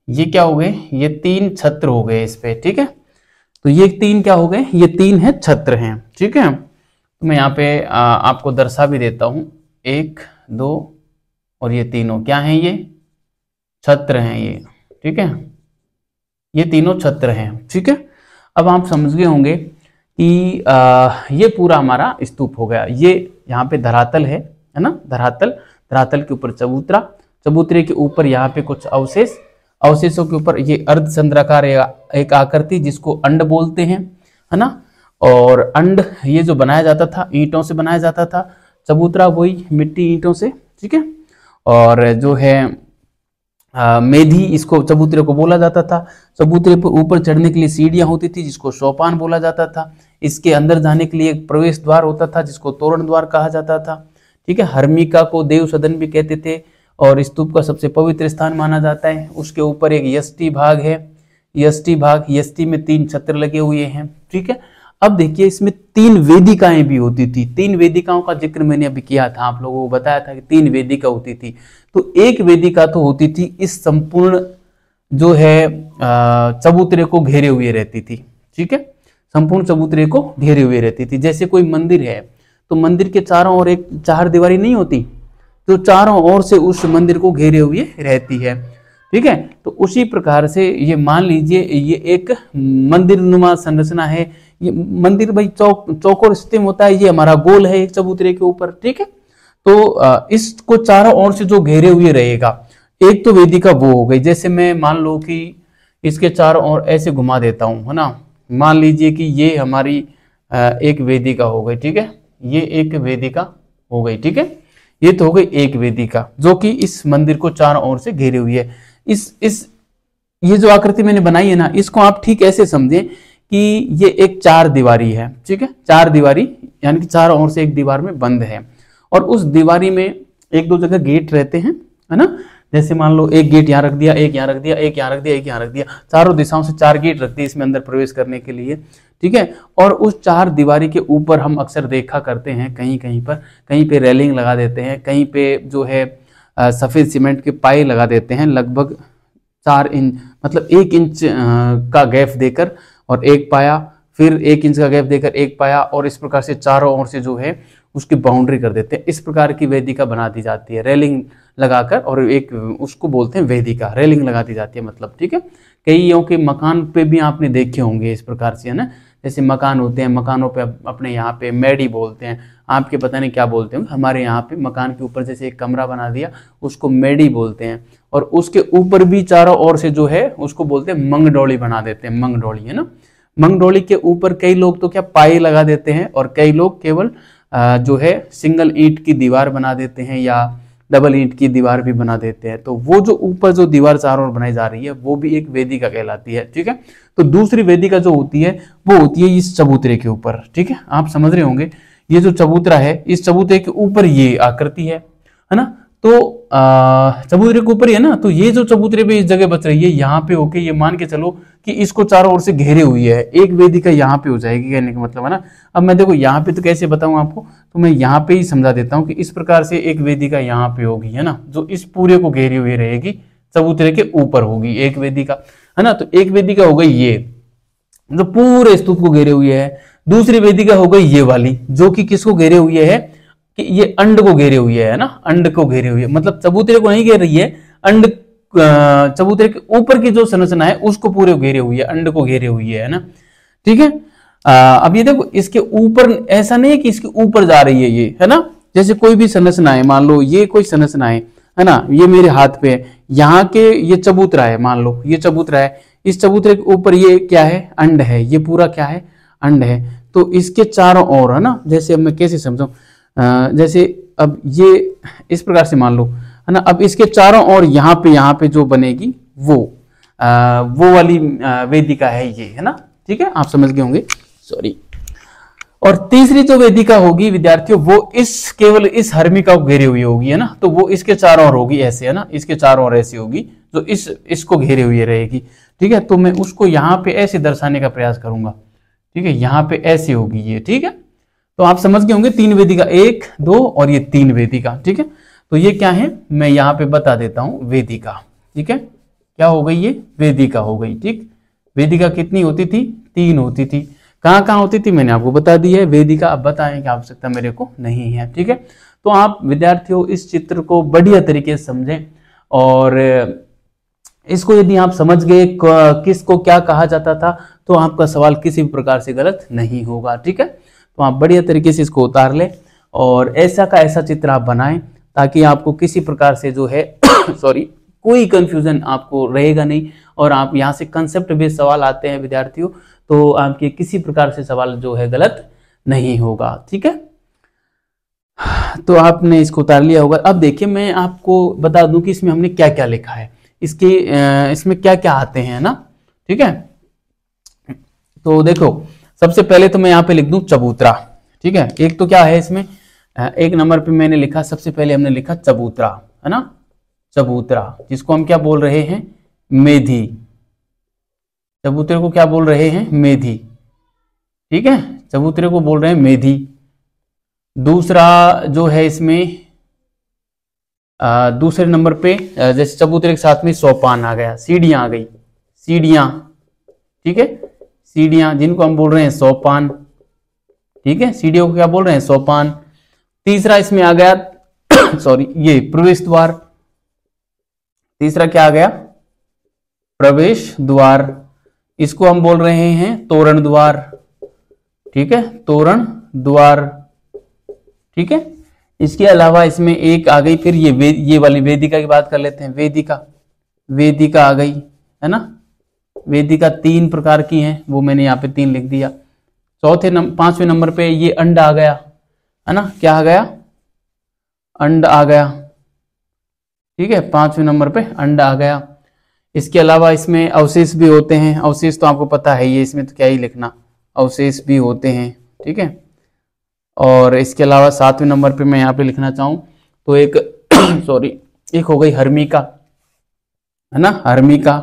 [SPEAKER 1] ये क्या हो गए? ये 3 छत्र हो गए इस पे, ठीक है। तो ये 3 क्या हो गए? ये 3 है छत्र हैं, ठीक है। तो मैं यहाँ पे आपको दर्शा भी देता हूँ। 1 2 और ये तीनों क्या हैं? ये छत्र हैं ये, ठीक है। ये तीनों छत्र हैं, ठीक है। अब आप समझ गए होंगे कि ये पूरा हमारा स्तूप हो गया। ये यहाँ पे धरातल है ना, धरातल, धरातल के ऊपर चबूतरा, चबूतरे के ऊपर यहाँ पे कुछ अवशेष, अवशेषों के ऊपर ये अर्धचंद्राकार एक आकृति जिसको अंड बोलते हैं, है ना। और अंड ये जो बनाया जाता था ईंटों से बनाया जाता था, चबूतरा वही मिट्टी ईंटों से, ठीक है। और जो है मेधी इसको चबूतरे को बोला जाता था। चबूतरे पर ऊपर चढ़ने के लिए सीढ़ियां होती थी जिसको सोपान बोला जाता था। इसके अंदर जाने के लिए एक प्रवेश द्वार होता था जिसको तोरण द्वार कहा जाता था, ठीक है। हर्मिका को देव सदन भी कहते थे और स्तूप का सबसे पवित्र स्थान माना जाता है। उसके ऊपर एक यष्टि भाग है, यष्टि भाग, यष्टि में 3 छत्र लगे हुए हैं, ठीक है। अब देखिए इसमें 3 वेदिकाएं भी होती थी। 3 वेदिकाओं का जिक्र मैंने अभी किया था, आप लोगों को बताया था कि 3 वेदिका होती थी। तो एक वेदिका तो होती थी इस संपूर्ण जो है चबूतरे को घेरे हुए रहती थी, ठीक है। संपूर्ण चबूतरे को घेरे हुए रहती थी। जैसे कोई मंदिर है तो मंदिर के चारों ओर एक 4 दीवारी नहीं होती, तो चारों ओर से उस मंदिर को घेरे हुए रहती है, ठीक है। तो उसी प्रकार से ये मान लीजिए ये एक मंदिर नुमा संरचना है। ये मंदिर भाई चौकोर स्थिति में होता है, ये हमारा गोल है एक चबूतरे के ऊपर, ठीक है। तो इसको चारों ओर से जो घेरे हुए रहेगा, एक तो वेदिका वो हो गई। जैसे मैं मान लो कि इसके चारों ओर ऐसे घुमा देता हूं, है ना। मान लीजिए कि ये हमारी एक वेदिका हो गई, ठीक है। ये एक वेदिका हो गई, ठीक है। ये तो हो गई एक वेदिका जो कि इस मंदिर को चारों ओर से घेरे हुई है। ये जो आकृति मैंने बनाई है ना, इसको आप ठीक ऐसे समझें कि ये एक 4 दीवारी है, ठीक है। 4 दीवारी यानी कि चारों ओर से एक दीवार में बंद है और उस दीवारी में 1-2 जगह गेट रहते हैं, है ना। जैसे मान लो एक गेट यहाँ रख दिया, एक यहाँ रख दिया, एक यहाँ रख दिया, एक यहाँ रख दिया, चारों दिशाओं से 4 गेट रख दिए इसमें अंदर प्रवेश करने के लिए, ठीक है। और उस 4 दीवारी के ऊपर हम अक्सर देखा करते हैं कहीं पे रेलिंग लगा देते हैं, कहीं पे जो है सफेद सीमेंट के पाए लगा देते हैं, लगभग 4 इंच मतलब 1 इंच का गैप देकर और एक पाया, फिर 1 इंच का गैप देकर एक पाया, और इस प्रकार से चारों ओर से जो है उसकी बाउंड्री कर देते हैं। इस प्रकार की वेदिका बना दी जाती है रेलिंग लगाकर, और एक उसको बोलते हैं वेदिका, रेलिंग लगा दी जाती है मतलब, ठीक है। कईयों के मकान पे भी आपने देखे होंगे इस प्रकार से, है ना। जैसे मकान होते हैं, मकानों पे अपने यहाँ पे मेडी बोलते हैं, आपके पता नहीं क्या बोलते होंगे, हमारे यहाँ पे मकान के ऊपर जैसे एक कमरा बना दिया उसको मेडी बोलते हैं, और उसके ऊपर भी चारों ओर से जो है उसको बोलते हैं मंगडोली बना देते हैं, मंगडोली, है ना। मंगडोली के ऊपर कई लोग तो क्या पाए लगा देते हैं, और कई लोग केवल जो है सिंगल ईंट की दीवार बना देते हैं या डबल ईंट की दीवार भी बना देते हैं। तो वो जो ऊपर जो दीवार चारों ओर बनाई जा रही है वो भी एक वेदिका कहलाती है, ठीक है। तो दूसरी वेदिका जो होती है वो होती है इस चबूतरे के ऊपर, ठीक है। आप समझ रहे होंगे ये जो चबूतरा है, इस चबूतरे के ऊपर ये आकृति है ना। तो चबूतरे के ऊपर ही है ना, तो ये जो चबूतरे पे इस जगह बच रही है यहाँ पे होके, ये मान के चलो कि इसको चारों ओर से घेरे हुई है, एक वेदिका यहाँ पे हो जाएगी, कहने का मतलब है ना। अब मैं देखो यहाँ पे तो कैसे बताऊं आपको, तो मैं यहाँ पे ही समझा देता हूँ कि इस प्रकार से एक वेदिका यहाँ पे होगी, है ना, जो इस पूरे को घेरी हुई रहेगी, चबूतरे के ऊपर होगी एक वेदिका, है ना। तो एक वेदिका हो गई ये जो पूरे स्तूप को घेरे हुई है। दूसरी वेदिका हो गई ये वाली जो कि किसको घेरे हुई है, कि ये अंड को घेरे हुई है ना, अंड को घेरे हुई है, मतलब चबूतरे को नहीं घेर रही है, अंड चबूतरे के ऊपर की जो संरचना है उसको पूरे घेरे हुई है, अंड को घेरे हुई है ना, ठीक है। अब ये देखो इसके ऊपर ऐसा नहीं है कि इसके ऊपर जा रही है ये, है ना। जैसे कोई भी संरचना है, मान लो ये कोई संरचना है ना, ये मेरे हाथ पे है, यहाँ के ये चबूतरा है, मान लो ये चबूतरा है, इस चबूतरे के ऊपर ये क्या है, अंड है, ये पूरा क्या है, अंड है। तो इसके चारों ओर, है ना, जैसे अब मैं कैसे समझाऊं, जैसे अब ये इस प्रकार से मान लो, है ना, अब इसके चारों ओर यहाँ पे जो बनेगी वो वाली वेदिका है ये, है ना, ठीक है, आप समझ गए होंगे, सॉरी। और तीसरी जो वेदिका होगी विद्यार्थियों, वो केवल इस हर्मिका को घेरे हुई होगी, है ना, तो वो इसके चारों ओर होगी ऐसे, है ना, इसके चारों ओर ऐसी होगी जो इसको घेरे हुए रहेगी, ठीक है। तो मैं उसको यहाँ पे ऐसे दर्शाने का प्रयास करूंगा, ठीक है, यहाँ पे ऐसे होगी ये, ठीक है। तो आप समझ गए होंगे 3 वेदिका, 1 2 और ये 3 वेदिका, ठीक है। तो ये क्या है, मैं यहाँ पे बता देता हूँ, वेदिका, ठीक है, क्या हो गई, ये वेदिका हो गई, ठीक। वेदिका कितनी होती थी, 3 होती थी। कहाँ कहाँ होती थी मैंने आपको बता दी है, वेदिका अब बताने की आवश्यकता मेरे को नहीं है, ठीक है। तो आप विद्यार्थियों इस चित्र को बढ़िया तरीके से समझें, और इसको यदि आप समझ गए किसको क्या कहा जाता था, तो आपका सवाल किसी भी प्रकार से गलत नहीं होगा, ठीक है। तो आप बढ़िया तरीके से इसको उतार लें और ऐसा का ऐसा चित्र आप बनाएं, ताकि आपको किसी प्रकार से जो है सॉरी, कोई कंफ्यूजन आपको रहेगा नहीं, और आप यहाँ से कंसेप्ट बेस्ड सवाल आते हैं विद्यार्थियों, तो आपके किसी प्रकार से सवाल जो है गलत नहीं होगा, ठीक है। तो आपने इसको उतार लिया होगा। अब देखिए मैं आपको बता दूं कि इसमें हमने क्या क्या लिखा है, इसमें क्या क्या आते हैं ना, ठीक है। तो देखो सबसे पहले तो मैं यहाँ पे लिख दूं चबूतरा, ठीक है। एक तो क्या है इसमें, 1 नंबर पे मैंने लिखा, सबसे पहले हमने लिखा चबूतरा, है ना, चबूतरा, जिसको हम क्या बोल रहे हैं, मेधी। चबूतरे को क्या बोल रहे हैं, मेधी, ठीक है, चबूतरे को बोल रहे हैं मेधी। दूसरा जो है इसमें दूसरे नंबर पे जैसे चबूतरे के साथ में सोपान आ गया, सीढ़ियां आ गई, सीढ़ियां, ठीक है, सीढ़ियां जिनको हम बोल रहे हैं सोपान, ठीक है, सीढ़ियों को क्या बोल रहे हैं, सोपान। तीसरा इसमें आ गया सॉरी, ये प्रवेश द्वार। तीसरा क्या आ गया, प्रवेश द्वार, इसको हम बोल रहे हैं तोरण द्वार, ठीक है, तोरण द्वार, ठीक है। इसके अलावा इसमें एक आ गई फिर ये वाली वेदिका की बात कर लेते हैं, वेदिका, वेदिका आ गई, है ना। वेदिका 3 प्रकार की हैं, वो मैंने यहाँ पे 3 लिख दिया। 5वें नंबर पे ये अंड आ गया, है ना, क्या आ गया, अंड आ गया, ठीक है, 5वें नंबर पे अंड आ गया। इसके अलावा इसमें अवशेष भी होते हैं, अवशेष तो आपको पता है ये, इसमें तो क्या ही लिखना, अवशेष भी होते हैं, ठीक है। और इसके अलावा 7वें नंबर पे मैं यहाँ पे लिखना चाहूँ तो एक सॉरी, एक हो गई हर्मिका, है ना, हर्मिका,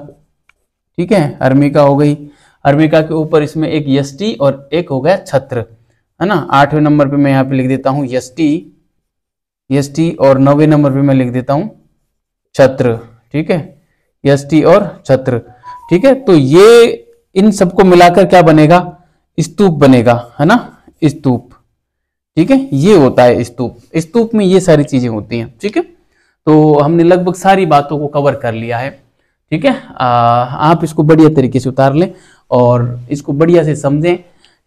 [SPEAKER 1] ठीक है, हर्मिका हो गई। हर्मिका के ऊपर इसमें एक यष्टि और एक हो गया छत्र, है ना। 8वें नंबर पे मैं यहाँ पे लिख देता हूँ यष्टि, यष्टि, और 9वें नंबर पे मैं लिख देता हूँ छत्र, ठीक है, यष्टि और छत्र, ठीक है। तो ये इन सबको मिलाकर क्या बनेगा, स्तूप बनेगा, है ना, स्तूप, ठीक है, ये होता है स्तूप। स्तूप में ये सारी चीजें होती हैं, ठीक है। तो हमने लगभग सारी बातों को कवर कर लिया है, ठीक है। आप इसको बढ़िया तरीके से उतार लें और इसको बढ़िया से समझें,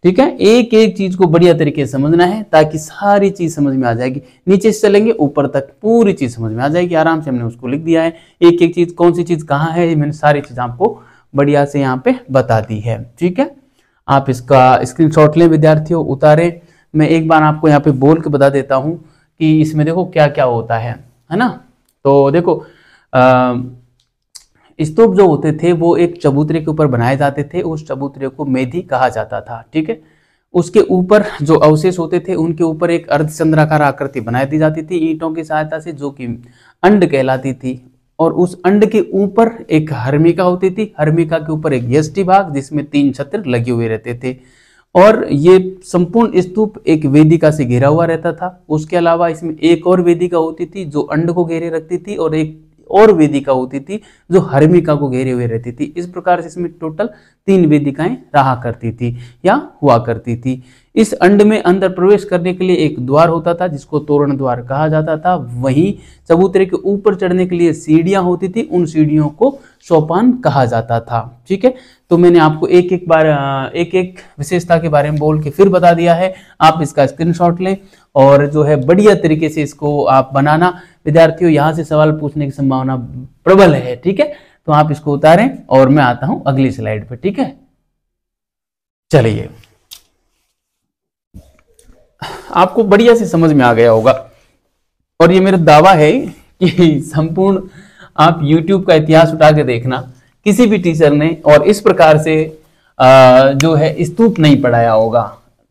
[SPEAKER 1] ठीक है। एक एक चीज को बढ़िया तरीके से समझना है ताकि सारी चीज समझ में आ जाएगी। नीचे से चलेंगे ऊपर तक पूरी चीज समझ में आ जाएगी आराम से। हमने उसको लिख दिया है, एक एक चीज कौन सी चीज कहाँ है, मैंने सारी चीज आपको बढ़िया से यहाँ पे बता दी है, ठीक है। आप इसका स्क्रीनशॉट लें विद्यार्थियों, उतारें। मैं एक बार आपको यहाँ पे बोल के बता देता हूँ कि इसमें देखो क्या क्या होता है ना। तो देखो स्तूप जो होते थे वो एक चबूतरे के ऊपर बनाए जाते थे, उस चबूतरे को मेधी कहा जाता था, ठीक है। उसके ऊपर जो अवशेष होते थे उनके ऊपर एक अर्धचंद्राकार आकृति बनाई दी जाती थी ईंटों की सहायता से, जो कि अंड कहलाती थी। और उस अंड के ऊपर एक हर्मिका होती थी, हर्मिका के ऊपर एक यष्टि भाग जिसमें 3 छत्र लगे हुए रहते थे। और ये संपूर्ण स्तूप एक वेदिका से घिरा हुआ रहता था। उसके अलावा इसमें एक और वेदिका होती थी जो अंड को घेरे रखती थी, और एक और वेदिका होती थी जो हर्मिका को घेरे हुए रहती थी। इस प्रकार से इसमें टोटल 3 वेदिकाएं रहा करती थी या हुआ करती थी। इस अंड में अंदर प्रवेश करने के लिए एक द्वार होता था जिसको तोरण द्वार कहा जाता था। वहीं चबूतरे के ऊपर चढ़ने के लिए सीढ़ियां होती थी, उन सीढ़ियों को सोपान कहा जाता था। ठीक है, तो मैंने आपको एक एक विशेषता के बारे में बोल के फिर बता दिया है। आप इसका स्क्रीनशॉट लें और जो है बढ़िया तरीके से इसको आप बनाना। विद्यार्थियों, यहाँ से सवाल पूछने की संभावना प्रबल है। ठीक है, तो आप इसको उतारें और मैं आता हूं अगली स्लाइड पे। ठीक है, चलिए, आपको बढ़िया से समझ में आ गया होगा और ये मेरा दावा है कि संपूर्ण आप YouTube का इतिहास उठा के देखना, किसी भी टीचर ने और इस प्रकार से जो है स्तूप नहीं पढ़ाया होगा।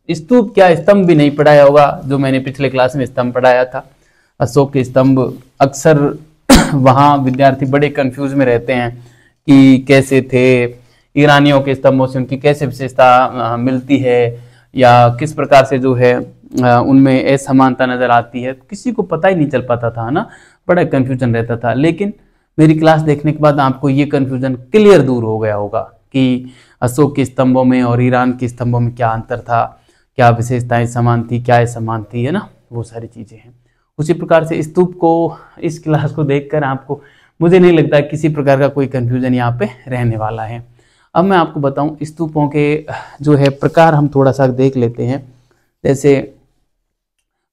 [SPEAKER 1] स्तूप क्या, स्तंभ भी नहीं पढ़ाया होगा। जो मैंने पिछले क्लास में स्तंभ पढ़ाया था, अशोक के स्तंभ, अक्सर वहाँ विद्यार्थी बड़े कंफ्यूज में रहते हैं कि कैसे थे, ईरानियों के स्तंभों से उनकी कैसे विशेषता मिलती है या किस प्रकार से जो है उनमें असमानता नजर आती है। किसी को पता ही नहीं चल पाता था ना, बड़ा कंफ्यूजन रहता था। लेकिन मेरी क्लास देखने के बाद आपको ये कंफ्यूजन क्लियर दूर हो गया होगा कि अशोक के स्तंभों में और ईरान के स्तंभों में क्या अंतर था, क्या विशेषताएं समान थी, क्या असमान थी, है ना, वो सारी चीजें हैं। उसी प्रकार से स्तूप को, इस क्लास को देखकर आपको, मुझे नहीं लगता किसी प्रकार का कोई कंफ्यूजन यहाँ पे रहने वाला है। अब मैं आपको बताऊं स्तूपों के जो है प्रकार हम थोड़ा सा देख लेते हैं। जैसे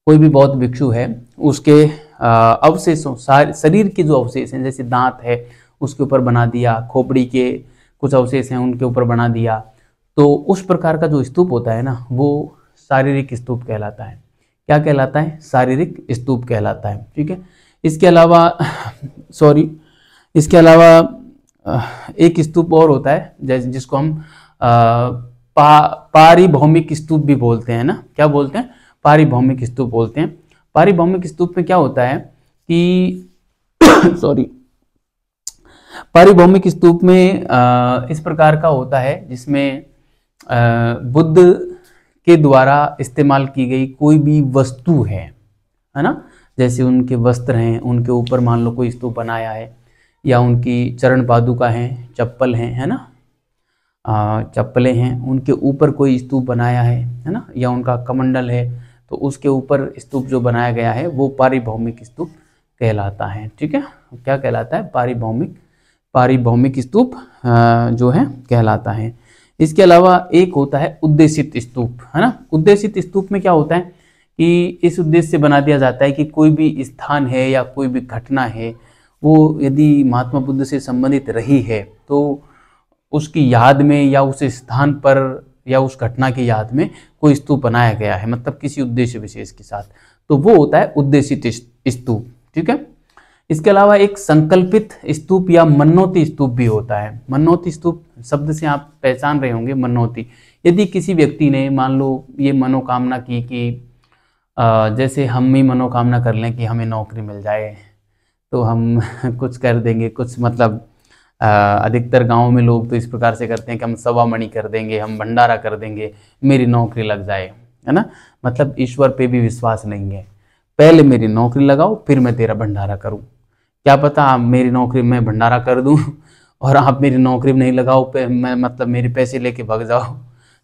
[SPEAKER 1] कोई भी बौद्ध भिक्षु है, उसके अवशेषों, शरीर के जो अवशेष हैं, जैसे दांत है उसके ऊपर बना दिया, खोपड़ी के कुछ अवशेष हैं उनके ऊपर बना दिया, तो उस प्रकार का जो स्तूप होता है ना, वो शारीरिक स्तूप कहलाता है। क्या कहलाता है? शारीरिक स्तूप कहलाता है। ठीक है, इसके अलावा एक स्तूप और होता है जैसे जिसको हम पारिभौमिक स्तूप भी बोलते हैं ना। क्या बोलते हैं? पारिभौमिक स्तूप बोलते हैं। पारिभौमिक स्तूप में क्या होता है कि पारिभौमिक स्तूप में इस प्रकार का होता है जिसमें बुद्ध के द्वारा इस्तेमाल की गई कोई भी वस्तु है ना, जैसे उनके वस्त्र हैं, उनके ऊपर मान लो कोई स्तूप बनाया है, या उनकी चरण पादुका हैं, चप्पल हैं, है ना, चप्पलें हैं, उनके ऊपर कोई स्तूप बनाया है ना, या उनका कमंडल है, तो उसके ऊपर स्तूप जो बनाया गया है वो पारिभौमिक स्तूप कहलाता है। ठीक है, क्या कहलाता है? पारिभौमिक स्तूप जो है कहलाता है। इसके अलावा एक होता है उद्देशित स्तूप, है ना। उद्देशित स्तूप में क्या होता है कि इस उद्देश्य से बना दिया जाता है कि कोई भी स्थान है या कोई भी घटना है, वो यदि महात्मा बुद्ध से संबंधित रही है तो उसकी याद में या उस स्थान पर या उस घटना की याद में कोई स्तूप बनाया गया है, मतलब किसी उद्देश्य विशेष के साथ, तो वो होता है उद्देशित स्तूप। ठीक है, इसके अलावा एक संकल्पित स्तूप या मनोती स्तूप भी होता है। मनोती स्तूप शब्द से आप पहचान रहे होंगे, मनोती, यदि किसी व्यक्ति ने मान लो ये मनोकामना की कि जैसे हम ही मनोकामना कर लें कि हमें नौकरी मिल जाए तो हम कुछ कर देंगे, कुछ मतलब अधिकतर गांवों में लोग तो इस प्रकार से करते हैं कि हम सवा मणि कर देंगे, हम भंडारा कर देंगे, मेरी नौकरी लग जाए, है ना। मतलब ईश्वर पे भी विश्वास नहीं है, पहले मेरी नौकरी लगाओ फिर मैं तेरा भंडारा करूं। क्या पता आप मेरी नौकरी में भंडारा कर दूं और आप मेरी नौकरी में नहीं लगाओ, मैं मतलब मेरे पैसे लेके भाग जाओ,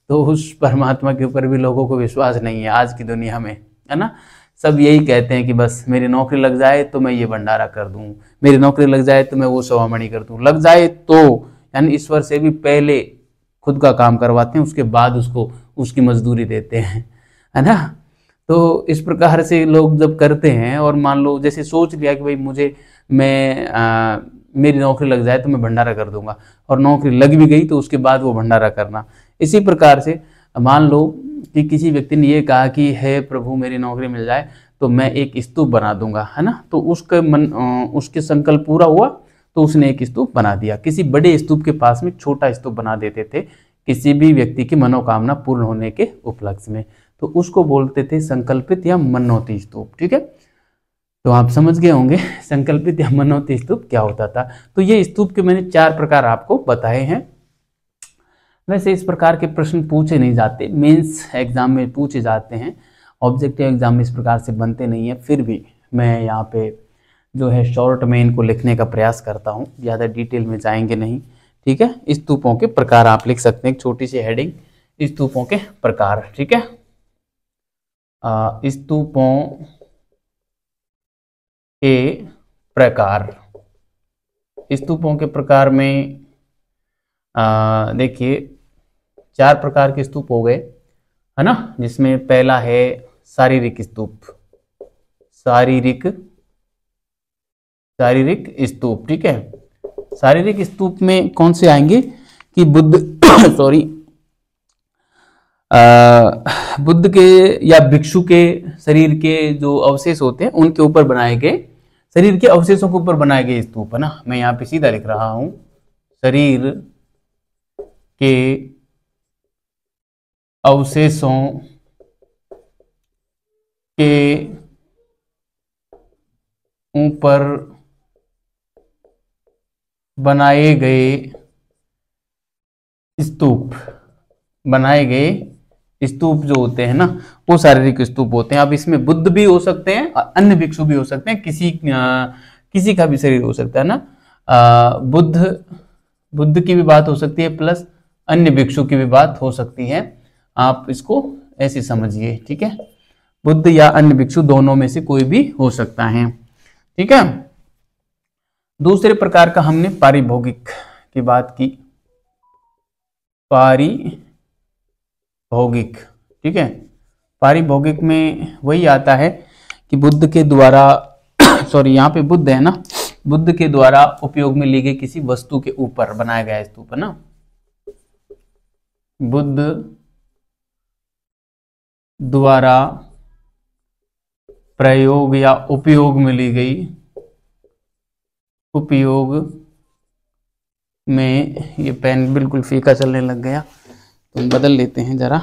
[SPEAKER 1] तो उस परमात्मा के ऊपर भी लोगों को विश्वास नहीं है आज की दुनिया में, है ना। सब यही कहते हैं कि बस मेरी नौकरी लग जाए तो मैं ये भंडारा कर दूं, मेरी नौकरी लग जाए तो मैं वो सवामणि कर दूं, लग जाए तो, यानी ईश्वर से भी पहले खुद का काम करवाते हैं, उसके बाद उसको उसकी मजदूरी देते हैं, है ना। तो इस प्रकार से लोग जब करते हैं और मान लो जैसे सोच लिया कि भाई मेरी नौकरी लग जाए तो मैं भंडारा कर दूंगा, और नौकरी लग भी गई तो उसके बाद वो भंडारा करना। इसी प्रकार से मान लो कि किसी व्यक्ति ने ये कहा कि हे प्रभु मेरी नौकरी मिल जाए तो मैं एक स्तूप बना दूंगा, है ना, तो उसके संकल्प पूरा हुआ तो उसने एक स्तूप बना दिया। किसी बड़े स्तूप के पास में छोटा स्तूप बना देते थे किसी भी व्यक्ति की मनोकामना पूर्ण होने के उपलक्ष्य में, तो उसको बोलते थे संकल्पित या मनोती स्तूप। ठीक है, तो आप समझ गए होंगे संकल्पित या मनोती स्तूप क्या होता था। तो ये स्तूप के मैंने 4 प्रकार आपको बताए हैं। वैसे इस प्रकार के प्रश्न पूछे नहीं जाते, मेंस एग्जाम में पूछे जाते हैं, ऑब्जेक्टिव एग्जाम में इस प्रकार से बनते नहीं है, फिर भी मैं यहाँ पे जो है शॉर्ट में इनको लिखने का प्रयास करता हूँ, ज़्यादा डिटेल में जाएंगे नहीं। ठीक है, स्तूपों के प्रकार आप लिख सकते हैं, एक छोटी सी हेडिंग, स्तूपों के प्रकार। ठीक है, स्तूपों के प्रकार। स्तूपों के प्रकार में देखिए 4 प्रकार के स्तूप हो गए, है ना, जिसमें पहला है शारीरिक स्तूप। शारीरिक स्तूप। ठीक है, शारीरिक स्तूप में कौन से आएंगे कि बुद्ध सॉरी बुद्ध के या भिक्षु के शरीर के जो अवशेष होते हैं उनके ऊपर बनाए गए, शरीर के अवशेषों के ऊपर बनाए गए स्तूप, है ना। मैं यहाँ पे सीधा लिख रहा हूं, शरीर के अवशेषों के ऊपर बनाए गए स्तूप, बनाए गए स्तूप जो होते हैं ना, वो शारीरिक स्तूप होते हैं। अब इसमें बुद्ध भी हो सकते हैं, अन्य भिक्षु भी हो सकते हैं, किसी का भी शरीर हो सकता है ना। बुद्ध की भी बात हो सकती है, प्लस अन्य भिक्षु की भी बात हो सकती है। आप इसको ऐसे समझिए। ठीक है, बुद्ध या अन्य भिक्षु दोनों में से कोई भी हो सकता है। ठीक है, दूसरे प्रकार का हमने पारिभोगिक की बात की, पारिभोगिक। ठीक है, पारिभोगिक में वही आता है कि बुद्ध के द्वारा सॉरी यहाँ पे बुद्ध है ना, बुद्ध के द्वारा उपयोग में ली गई किसी वस्तु के ऊपर बनाया गया स्तूप, है ना। बुद्ध द्वारा प्रयोग या उपयोग में ली गई, उपयोग में, ये पेन बिल्कुल फीका चलने लग गया तो बदल लेते हैं जरा।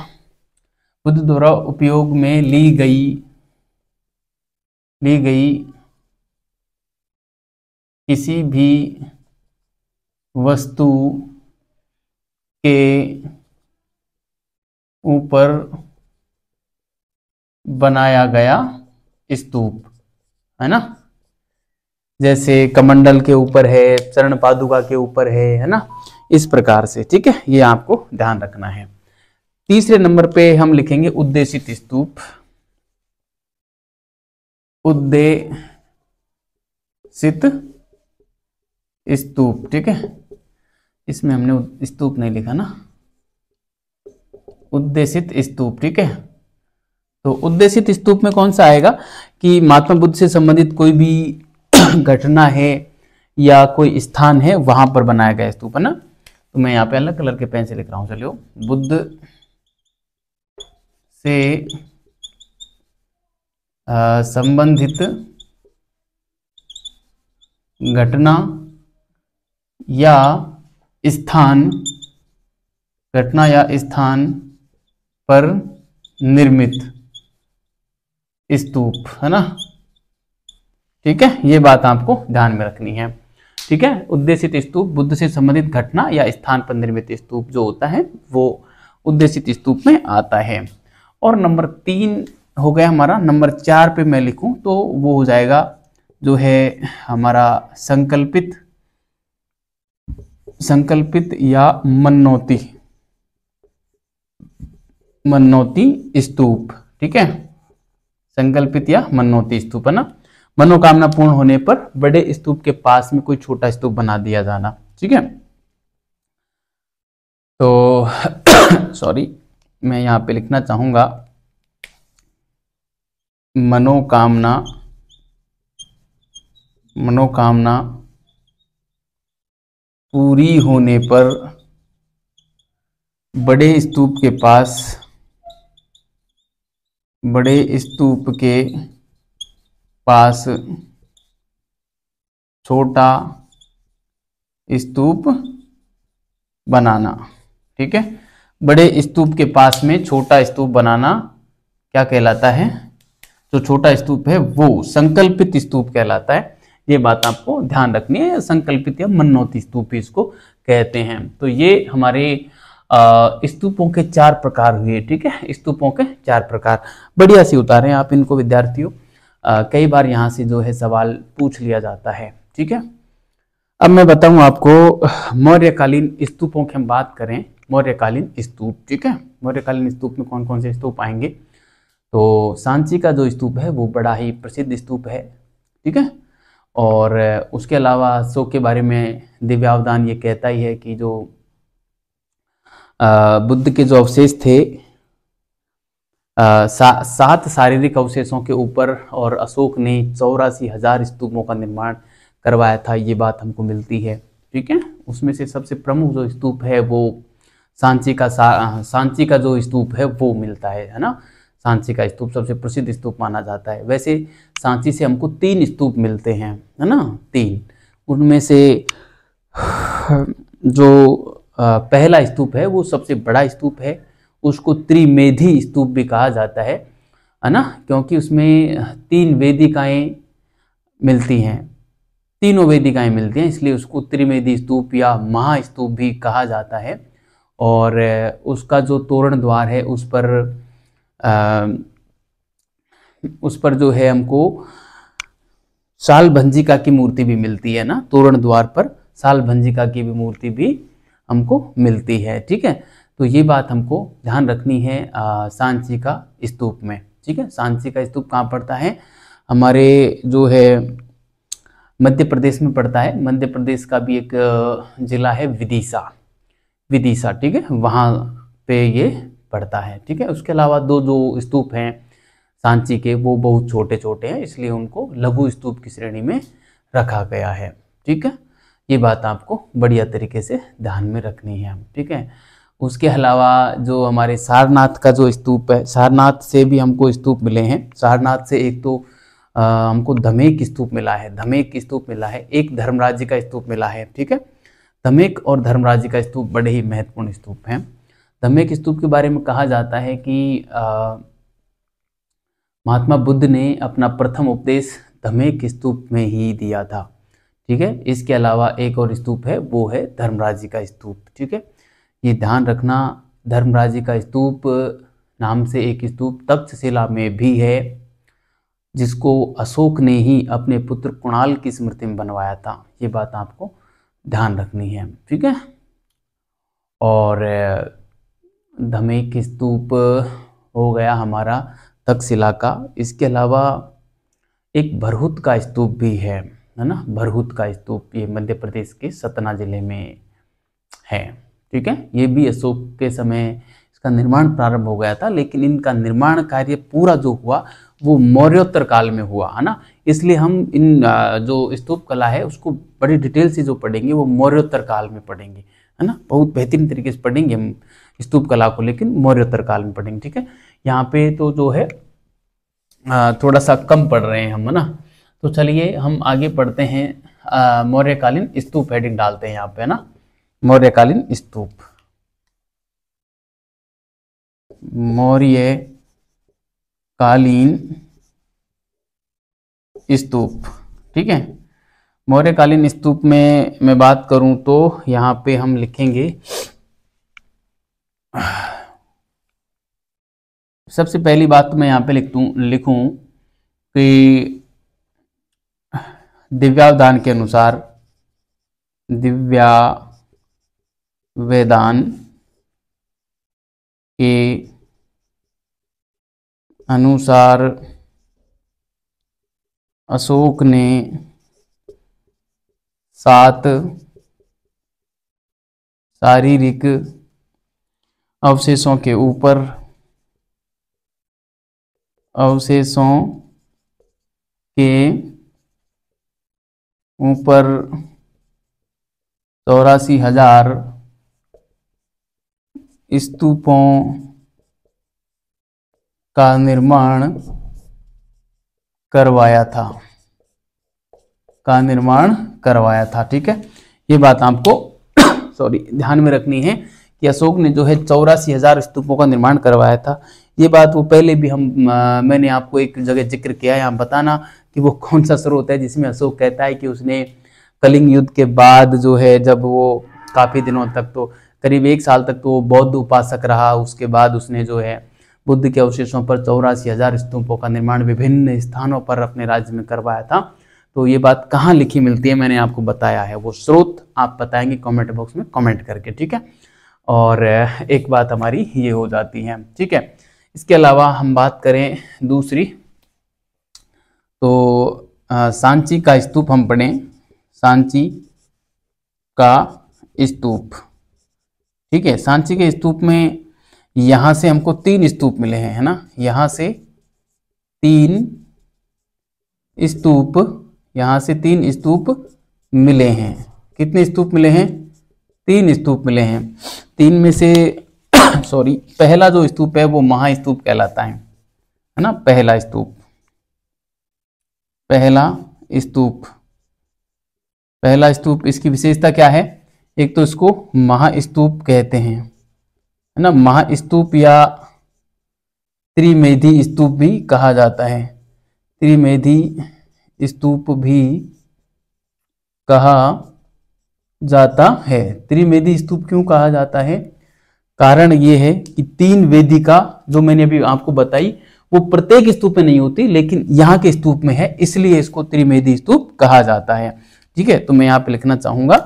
[SPEAKER 1] बुद्ध द्वारा उपयोग में ली गई किसी भी वस्तु के ऊपर बनाया गया स्तूप, है ना। जैसे कमंडल के ऊपर है, चरण पादुका के ऊपर है ना, इस प्रकार से। ठीक है, ये आपको ध्यान रखना है। तीसरे नंबर पे हम लिखेंगे उद्देशित स्तूप। उद्देशित स्तूप। ठीक है, इसमें हमने स्तूप नहीं लिखा ना, उद्देशित स्तूप। ठीक है, तो उद्देशित स्तूप में कौन सा आएगा कि महात्मा बुद्ध से संबंधित कोई भी घटना है या कोई स्थान है वहां पर बनाया गया स्तूप, है ना। तो मैं यहाँ पे अलग कलर के पेन से लिख रहा हूं, चलिए। बुद्ध से संबंधित घटना या स्थान पर निर्मित स्तूप, है ना। ठीक है, ये बात आपको ध्यान में रखनी है। ठीक है, उद्देशित स्तूप, बुद्ध से संबंधित घटना या स्थान पर निर्मित स्तूप जो होता है वो उद्देशित स्तूप में आता है। और नंबर 3 हो गया हमारा। नंबर 4 पे मैं लिखूं तो वो हो जाएगा जो है हमारा संकल्पित या मनोती स्तूप। ठीक है, संकल्पित या मनोती स्तूप, है ना। मनोकामना पूर्ण होने पर बड़े स्तूप के पास में कोई छोटा स्तूप बना दिया जाना। ठीक है, तो सॉरी मैं यहाँ पे लिखना चाहूंगा मनोकामना पूरी होने पर बड़े स्तूप के पास छोटा स्तूप बनाना। ठीक है, बड़े स्तूप के पास में छोटा स्तूप बनाना क्या कहलाता है? जो छोटा स्तूप है वो संकल्पित स्तूप कहलाता है। ये बात आपको ध्यान रखनी है। संकल्पित या मनोती स्तूप इसको कहते हैं। तो ये हमारे स्तूपों के 4 प्रकार हुए। ठीक है, स्तूपों के 4 प्रकार बढ़िया से उतारें आप इनको विद्यार्थियों। कई बार यहाँ से जो है सवाल पूछ लिया जाता है। ठीक है, अब मैं बताऊं आपको मौर्यकालीन स्तूपों की हम बात करें, मौर्यकालीन स्तूप। ठीक है, मौर्यकालीन स्तूप में कौन कौन से स्तूप आएंगे, तो सांची का जो स्तूप है वो बड़ा ही प्रसिद्ध स्तूप है। ठीक है, और उसके अलावा अशोक के बारे में दिव्यावदान ये कहता ही है कि जो बुद्ध के जो अवशेष थे, 7 शारीरिक अवशेषों के ऊपर और अशोक ने 84,000 स्तूपों का निर्माण करवाया था, ये बात हमको मिलती है। ठीक है, उसमें से सबसे प्रमुख जो स्तूप है वो सांची का जो स्तूप है वो मिलता है ना। सांची का स्तूप सबसे प्रसिद्ध स्तूप माना जाता है। वैसे सांची से हमको 3 स्तूप मिलते हैं, है ना, 3। उनमें से जो पहला स्तूप है वो सबसे बड़ा स्तूप है, उसको त्रिमेधी स्तूप भी कहा जाता है ना, क्योंकि उसमें 3 वेदिकाएं मिलती हैं, तीनों वेदिकाएं मिलती हैं, इसलिए उसको त्रिमेधी स्तूप या महास्तूप भी कहा जाता है। और उसका जो तोरण द्वार है उस पर जो है हमको सालभंजिका की मूर्ति भी मिलती है ना, तोरण द्वार पर सालभंजिका की भी मूर्ति भी हमको मिलती है। ठीक है, तो ये बात हमको ध्यान रखनी है सांची का स्तूप में। ठीक है, सांची का स्तूप कहाँ पड़ता है, हमारे जो है मध्य प्रदेश में पड़ता है। मध्य प्रदेश का भी एक जिला है विदिशा। ठीक है, वहाँ पे ये पड़ता है। ठीक है, उसके अलावा 2 जो स्तूप हैं सांची के वो बहुत छोटे छोटे हैं, इसलिए उनको लघु स्तूप की श्रेणी में रखा गया है। ठीक है, ये बात आपको बढ़िया तरीके से ध्यान में रखनी है। ठीक है, उसके अलावा जो हमारे सारनाथ का जो स्तूप है, सारनाथ से भी हमको स्तूप मिले हैं। सारनाथ से एक तो हमको धमेक स्तूप मिला है, एक धर्मराज का स्तूप मिला है। ठीक है, धमेक और धर्मराज का स्तूप बड़े ही महत्वपूर्ण स्तूप हैं। धमेक स्तूप के बारे में कहा जाता है कि महात्मा बुद्ध ने अपना प्रथम उपदेश धमेक स्तूप में ही दिया था। ठीक है, इसके अलावा एक और स्तूप है, वो है धर्मराज का स्तूप। ठीक है, ये ध्यान रखना, धर्मराज का स्तूप नाम से एक स्तूप तक्षशिला में भी है, जिसको अशोक ने ही अपने पुत्र कुणाल की स्मृति में बनवाया था। ये बात आपको ध्यान रखनी है। ठीक है, और धमेक स्तूप हो गया हमारा तक्षशिला का। इसके अलावा एक भरहुत का स्तूप भी है ना, भरहुत का स्तूप, ये मध्य प्रदेश के सतना जिले में है। ठीक है, ये भी अशोक के समय इसका निर्माण प्रारंभ हो गया था, लेकिन इनका निर्माण कार्य पूरा जो हुआ वो मौर्योत्तर काल में हुआ, है ना। इसलिए हम इन जो स्तूप कला है उसको बड़ी डिटेल से जो पढ़ेंगे वो मौर्योत्तर काल में पढ़ेंगे, है ना। बहुत बेहतरीन तरीके से पढ़ेंगे हम स्तूप कला को, लेकिन मौर्योत्तर काल में पढ़ेंगे। ठीक है, यहाँ पे तो जो है थोड़ा सा कम पढ़ रहे हैं हम, है ना। तो चलिए हम आगे पढ़ते हैं। मौर्यकालीन स्तूप हेडिंग डालते हैं यहाँ पे, है ना, मौर्यकालीन स्तूप, मौर्यकालीन स्तूप। ठीक है, मौर्यकालीन स्तूप में मैं बात करूं तो यहाँ पे हम लिखेंगे, सबसे पहली बात मैं यहाँ पे लिखूं कि दिव्यावदान के अनुसार, दिव्यावदान के अनुसार अशोक ने 7 शारीरिक अवशेषों के ऊपर 84,000 स्तूपों का निर्माण करवाया था। ठीक है, ये बात आपको ध्यान में रखनी है कि अशोक ने जो है 84,000 स्तूपों का निर्माण करवाया था। ये बात वो पहले भी मैंने आपको एक जगह जिक्र किया है, आप बताना कि वो कौन सा स्रोत है जिसमें अशोक कहता है कि उसने कलिंग युद्ध के बाद जो है, जब वो काफ़ी दिनों तक, तो करीब 1 साल तक तो वो बौद्ध उपासक रहा, उसके बाद उसने जो है बुद्ध के अवशेषों पर 84,000 स्तूपों का निर्माण विभिन्न स्थानों पर अपने राज्य में करवाया था। तो ये बात कहाँ लिखी मिलती है मैंने आपको बताया है, वो स्रोत आप बताएंगे कमेंट बॉक्स में कमेंट करके, ठीक है। और एक बात हमारी ये हो जाती है, ठीक है। इसके अलावा हम बात करें दूसरी, तो सांची का स्तूप हम पढ़ें, सांची का स्तूप, ठीक है। सांची के स्तूप में यहां से हमको 3 स्तूप मिले हैं, है ना, यहां से 3 स्तूप, यहां से 3 स्तूप मिले हैं। कितने स्तूप मिले हैं? 3 स्तूप मिले हैं। 3 में से सॉरी, पहला जो स्तूप है वो महास्तूप कहलाता है ना, पहला स्तूप, पहला स्तूप, पहला स्तूप। इसकी विशेषता क्या है? एक तो इसको महास्तूप कहते हैं, है ना, महास्तूप या त्रिमेधी स्तूप भी कहा जाता है, त्रिमेधी स्तूप भी कहा जाता है। त्रिमेधी स्तूप क्यों कहा जाता है? कारण ये है कि 3 वेदिका जो मैंने अभी आपको बताई वो प्रत्येक स्तूप में नहीं होती, लेकिन यहाँ के स्तूप में है, इसलिए इसको त्रिमेधी स्तूप कहा जाता है, ठीक है। तो मैं यहाँ पे लिखना चाहूंगा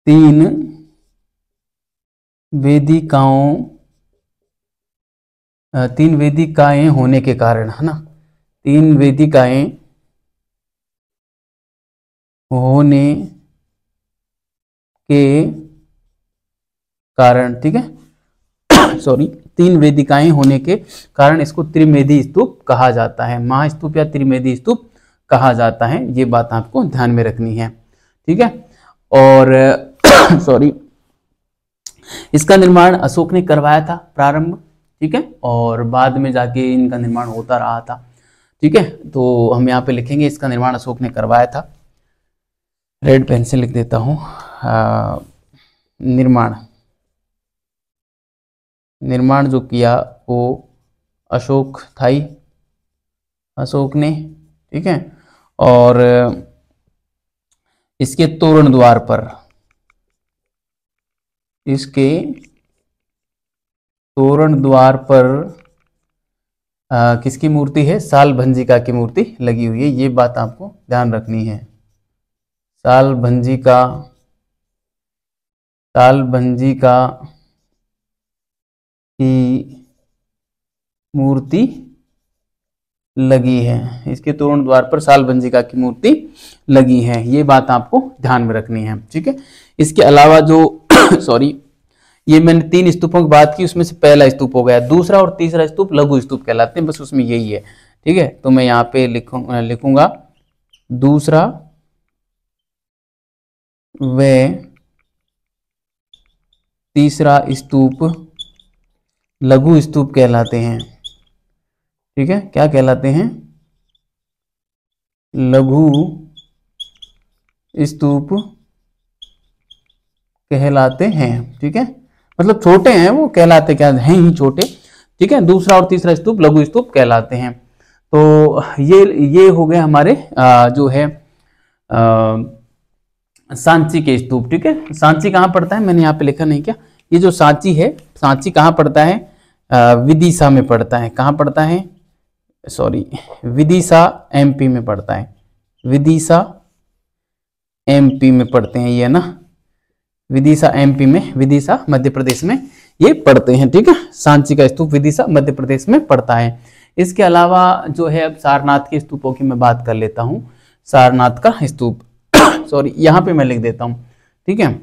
[SPEAKER 1] 3 वेदिकाओं, 3 वेदिकाएं होने के कारण, है ना, 3 वेदिकाएं होने के कारण, ठीक है, सॉरी, 3 वेदिकाएं होने के कारण इसको त्रिमेधी स्तूप कहा जाता है, महास्तूप या त्रिमेधी स्तूप कहा जाता है। ये बात आपको ध्यान में रखनी है, ठीक है। और सॉरी, इसका निर्माण अशोक ने करवाया था प्रारंभ, ठीक है, और बाद में जाके इनका निर्माण होता रहा था, ठीक है। तो हम यहाँ पे लिखेंगे इसका निर्माण अशोक ने करवाया था, रेड पेन से लिख देता हूँ, निर्माण जो किया वो अशोक था ही, अशोक ने, ठीक है। और इसके तोरण द्वार पर, इसके तोरण द्वार पर किसकी मूर्ति है? साल भंजिका की मूर्ति लगी हुई है, ये बात आपको ध्यान रखनी है। साल भंजिका की मूर्ति लगी है, इसके तोरण द्वार पर साल भंजिका की मूर्ति लगी है, ये बात आपको ध्यान में रखनी है, ठीक है। इसके अलावा जो सॉरी, ये मैंने 3 स्तूपों की बात की, उसमें से पहला स्तूप हो गया, दूसरा और तीसरा स्तूप लघु स्तूप कहलाते हैं, बस उसमें यही है, ठीक है। तो मैं यहाँ पे लिखूंगा दूसरा व तीसरा स्तूप लघु स्तूप कहलाते हैं, ठीक है। क्या कहलाते हैं? लघु स्तूप कहलाते हैं, ठीक है, मतलब छोटे हैं वो, कहलाते क्या हैं ही छोटे, ठीक है। दूसरा और तीसरा स्तूप लघु स्तूप कहलाते हैं। तो ये हो गए हमारे जो है सांची के स्तूप, ठीक है। सांची कहाँ पड़ता है? मैंने यहाँ पे लिखा नहीं क्या, ये जो सांची है, सांची कहाँ पड़ता है? विदिशा में पड़ता है। कहाँ पड़ता है? सॉरी, विदिशा एमपी में पड़ता है, विदिशा एमपी में पड़ते हैं ये ना, विदिशा एमपी में, विदिशा मध्य प्रदेश में ये पड़ते हैं, ठीक है। सांची का स्तूप विदिशा मध्य प्रदेश में पड़ता है। इसके अलावा जो है अब सारनाथ के स्तूपों की मैं बात कर लेता हूँ। सारनाथ का स्तूप सॉरी, यहाँ पे मैं लिख देता हूँ, ठीक है,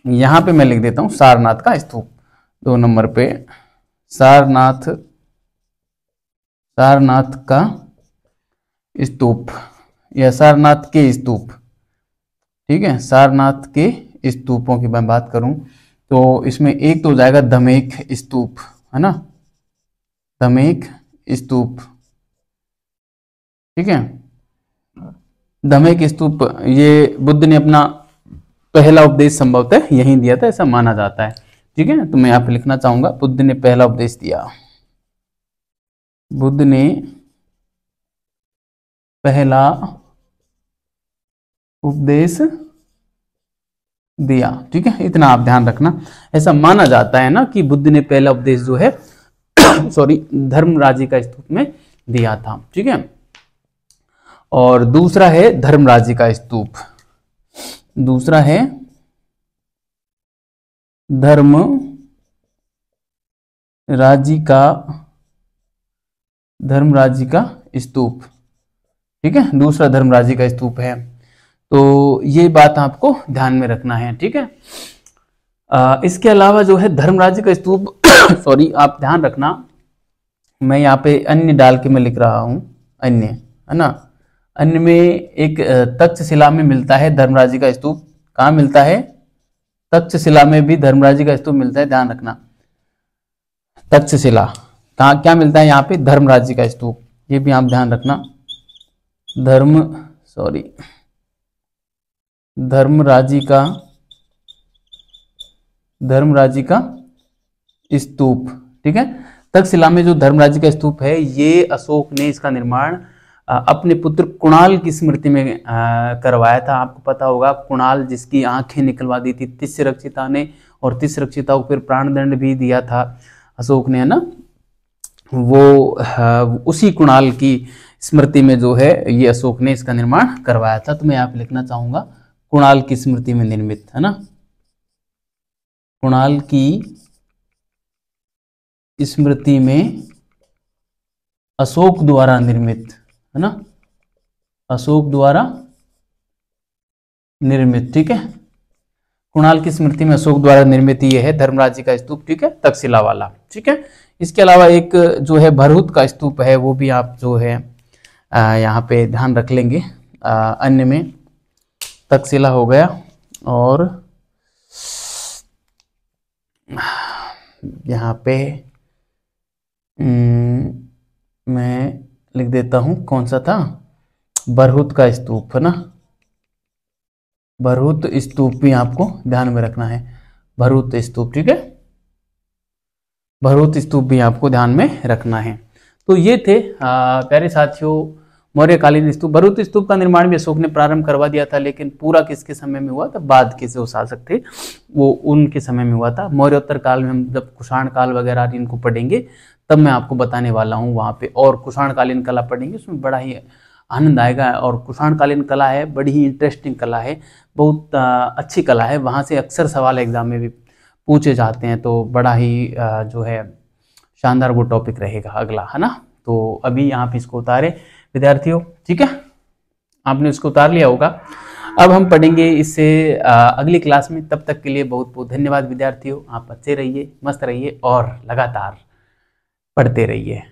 [SPEAKER 1] यहाँ पे मैं लिख देता हूँ सारनाथ का स्तूप 2 नंबर पे, सारनाथ का स्तूप या सारनाथ के स्तूप, ठीक है। सारनाथ के स्तूपों की मैं बात करूं तो इसमें एक तो हो जाएगा धमेक स्तूप, है ना, धमेक स्तूप, ठीक है। धमेक स्तूप ये बुद्ध ने अपना पहला उपदेश संभवतः यहीं दिया था, ऐसा माना जाता है, ठीक है। तो मैं यहाँ पे लिखना चाहूंगा बुद्ध ने पहला उपदेश दिया, बुद्ध ने पहला उपदेश दिया। ठीक है, इतना आप ध्यान रखना। ऐसा माना जाता है ना कि बुद्ध ने पहला उपदेश जो है सॉरी धर्मराजी का स्तूप में दिया था। ठीक है, और दूसरा है धर्मराजी का स्तूप, दूसरा है धर्मराजी का स्तूप। ठीक है, दूसरा धर्मराजी का स्तूप है। तो ये बात आपको ध्यान में रखना है। ठीक है, इसके अलावा जो है धर्मराजी का स्तूप सॉरी आप ध्यान रखना, मैं यहाँ पे अन्य डाल के मैं लिख रहा हूँ, अन्य है ना, अन्य में एक तक्षशिला में मिलता है धर्मराजी का स्तूप। कहाँ मिलता है? तक्षशिला में भी धर्मराजी का स्तूप मिलता है, ध्यान रखना। तक्षशिला कहाँ क्या मिलता है? यहाँ पे धर्मराजी का स्तूप, ये भी आप ध्यान रखना। धर्मराजी का स्तूप। ठीक है, तक्षशिला में जो धर्मराजी का स्तूप है, ये अशोक ने इसका निर्माण अपने पुत्र कुणाल की स्मृति में करवाया था। आपको पता होगा कुणाल जिसकी आंखें निकलवा दी थी तिस्रक्षिता ने, और तिस्रक्षिता को फिर प्राणदंड भी दिया था अशोक ने, है ना। वो उसी कुणाल की स्मृति में जो है ये अशोक ने इसका निर्माण करवाया था। तो मैं यहाँ पे लिखना चाहूंगा कुणाल की स्मृति में निर्मित, है ना, कुणाल की स्मृति में अशोक द्वारा निर्मित, है ना, अशोक द्वारा निर्मित। ठीक है, कुणाल की स्मृति में अशोक द्वारा निर्मित ये है धर्मराजी का स्तूप। ठीक है, तक्षशिला वाला। ठीक है, इसके अलावा एक जो है भरहुत का स्तूप है, वो भी आप जो है यहाँ पे ध्यान रख लेंगे। अन्य में तक्षशिला हो गया, और यहाँ पे मैं लिख देता हूँ, कौन सा था? भरहुत का स्तूप, है ना, भरहुत स्तूप भी आपको ध्यान में रखना है, भरहुत स्तूप। ठीक है, भरहुत स्तूप भी आपको ध्यान में रखना है। तो ये थे प्यारे साथियों मौर्यकालीन स्तूप। भरहुत स्तूप का निर्माण भी अशोक ने प्रारंभ करवा दिया था, लेकिन पूरा किसके समय में हुआ था? बाद के जो शासक थे वो उनके समय में हुआ था। मौर्योत्तर काल में हम जब कुषाण काल वगैरह इनको पढ़ेंगे तब मैं आपको बताने वाला हूँ वहाँ पे, और कुषाणकालीन कला पढ़ेंगे, उसमें बड़ा ही आनंद आएगा। और कुषाणकालीन कला है, बड़ी ही इंटरेस्टिंग कला है, बहुत अच्छी कला है, वहाँ से अक्सर सवाल एग्जाम में भी पूछे जाते हैं। तो बड़ा ही जो है शानदार वो टॉपिक रहेगा अगला, है ना। तो अभी आप इसको उतारे विद्यार्थियों। ठीक है, आपने इसको उतार लिया होगा। अब हम पढ़ेंगे इससे अगली क्लास में। तब तक के लिए बहुत बहुत धन्यवाद विद्यार्थियों। आप अच्छे रहिए, मस्त रहिए और लगातार पढ़ते रहिए।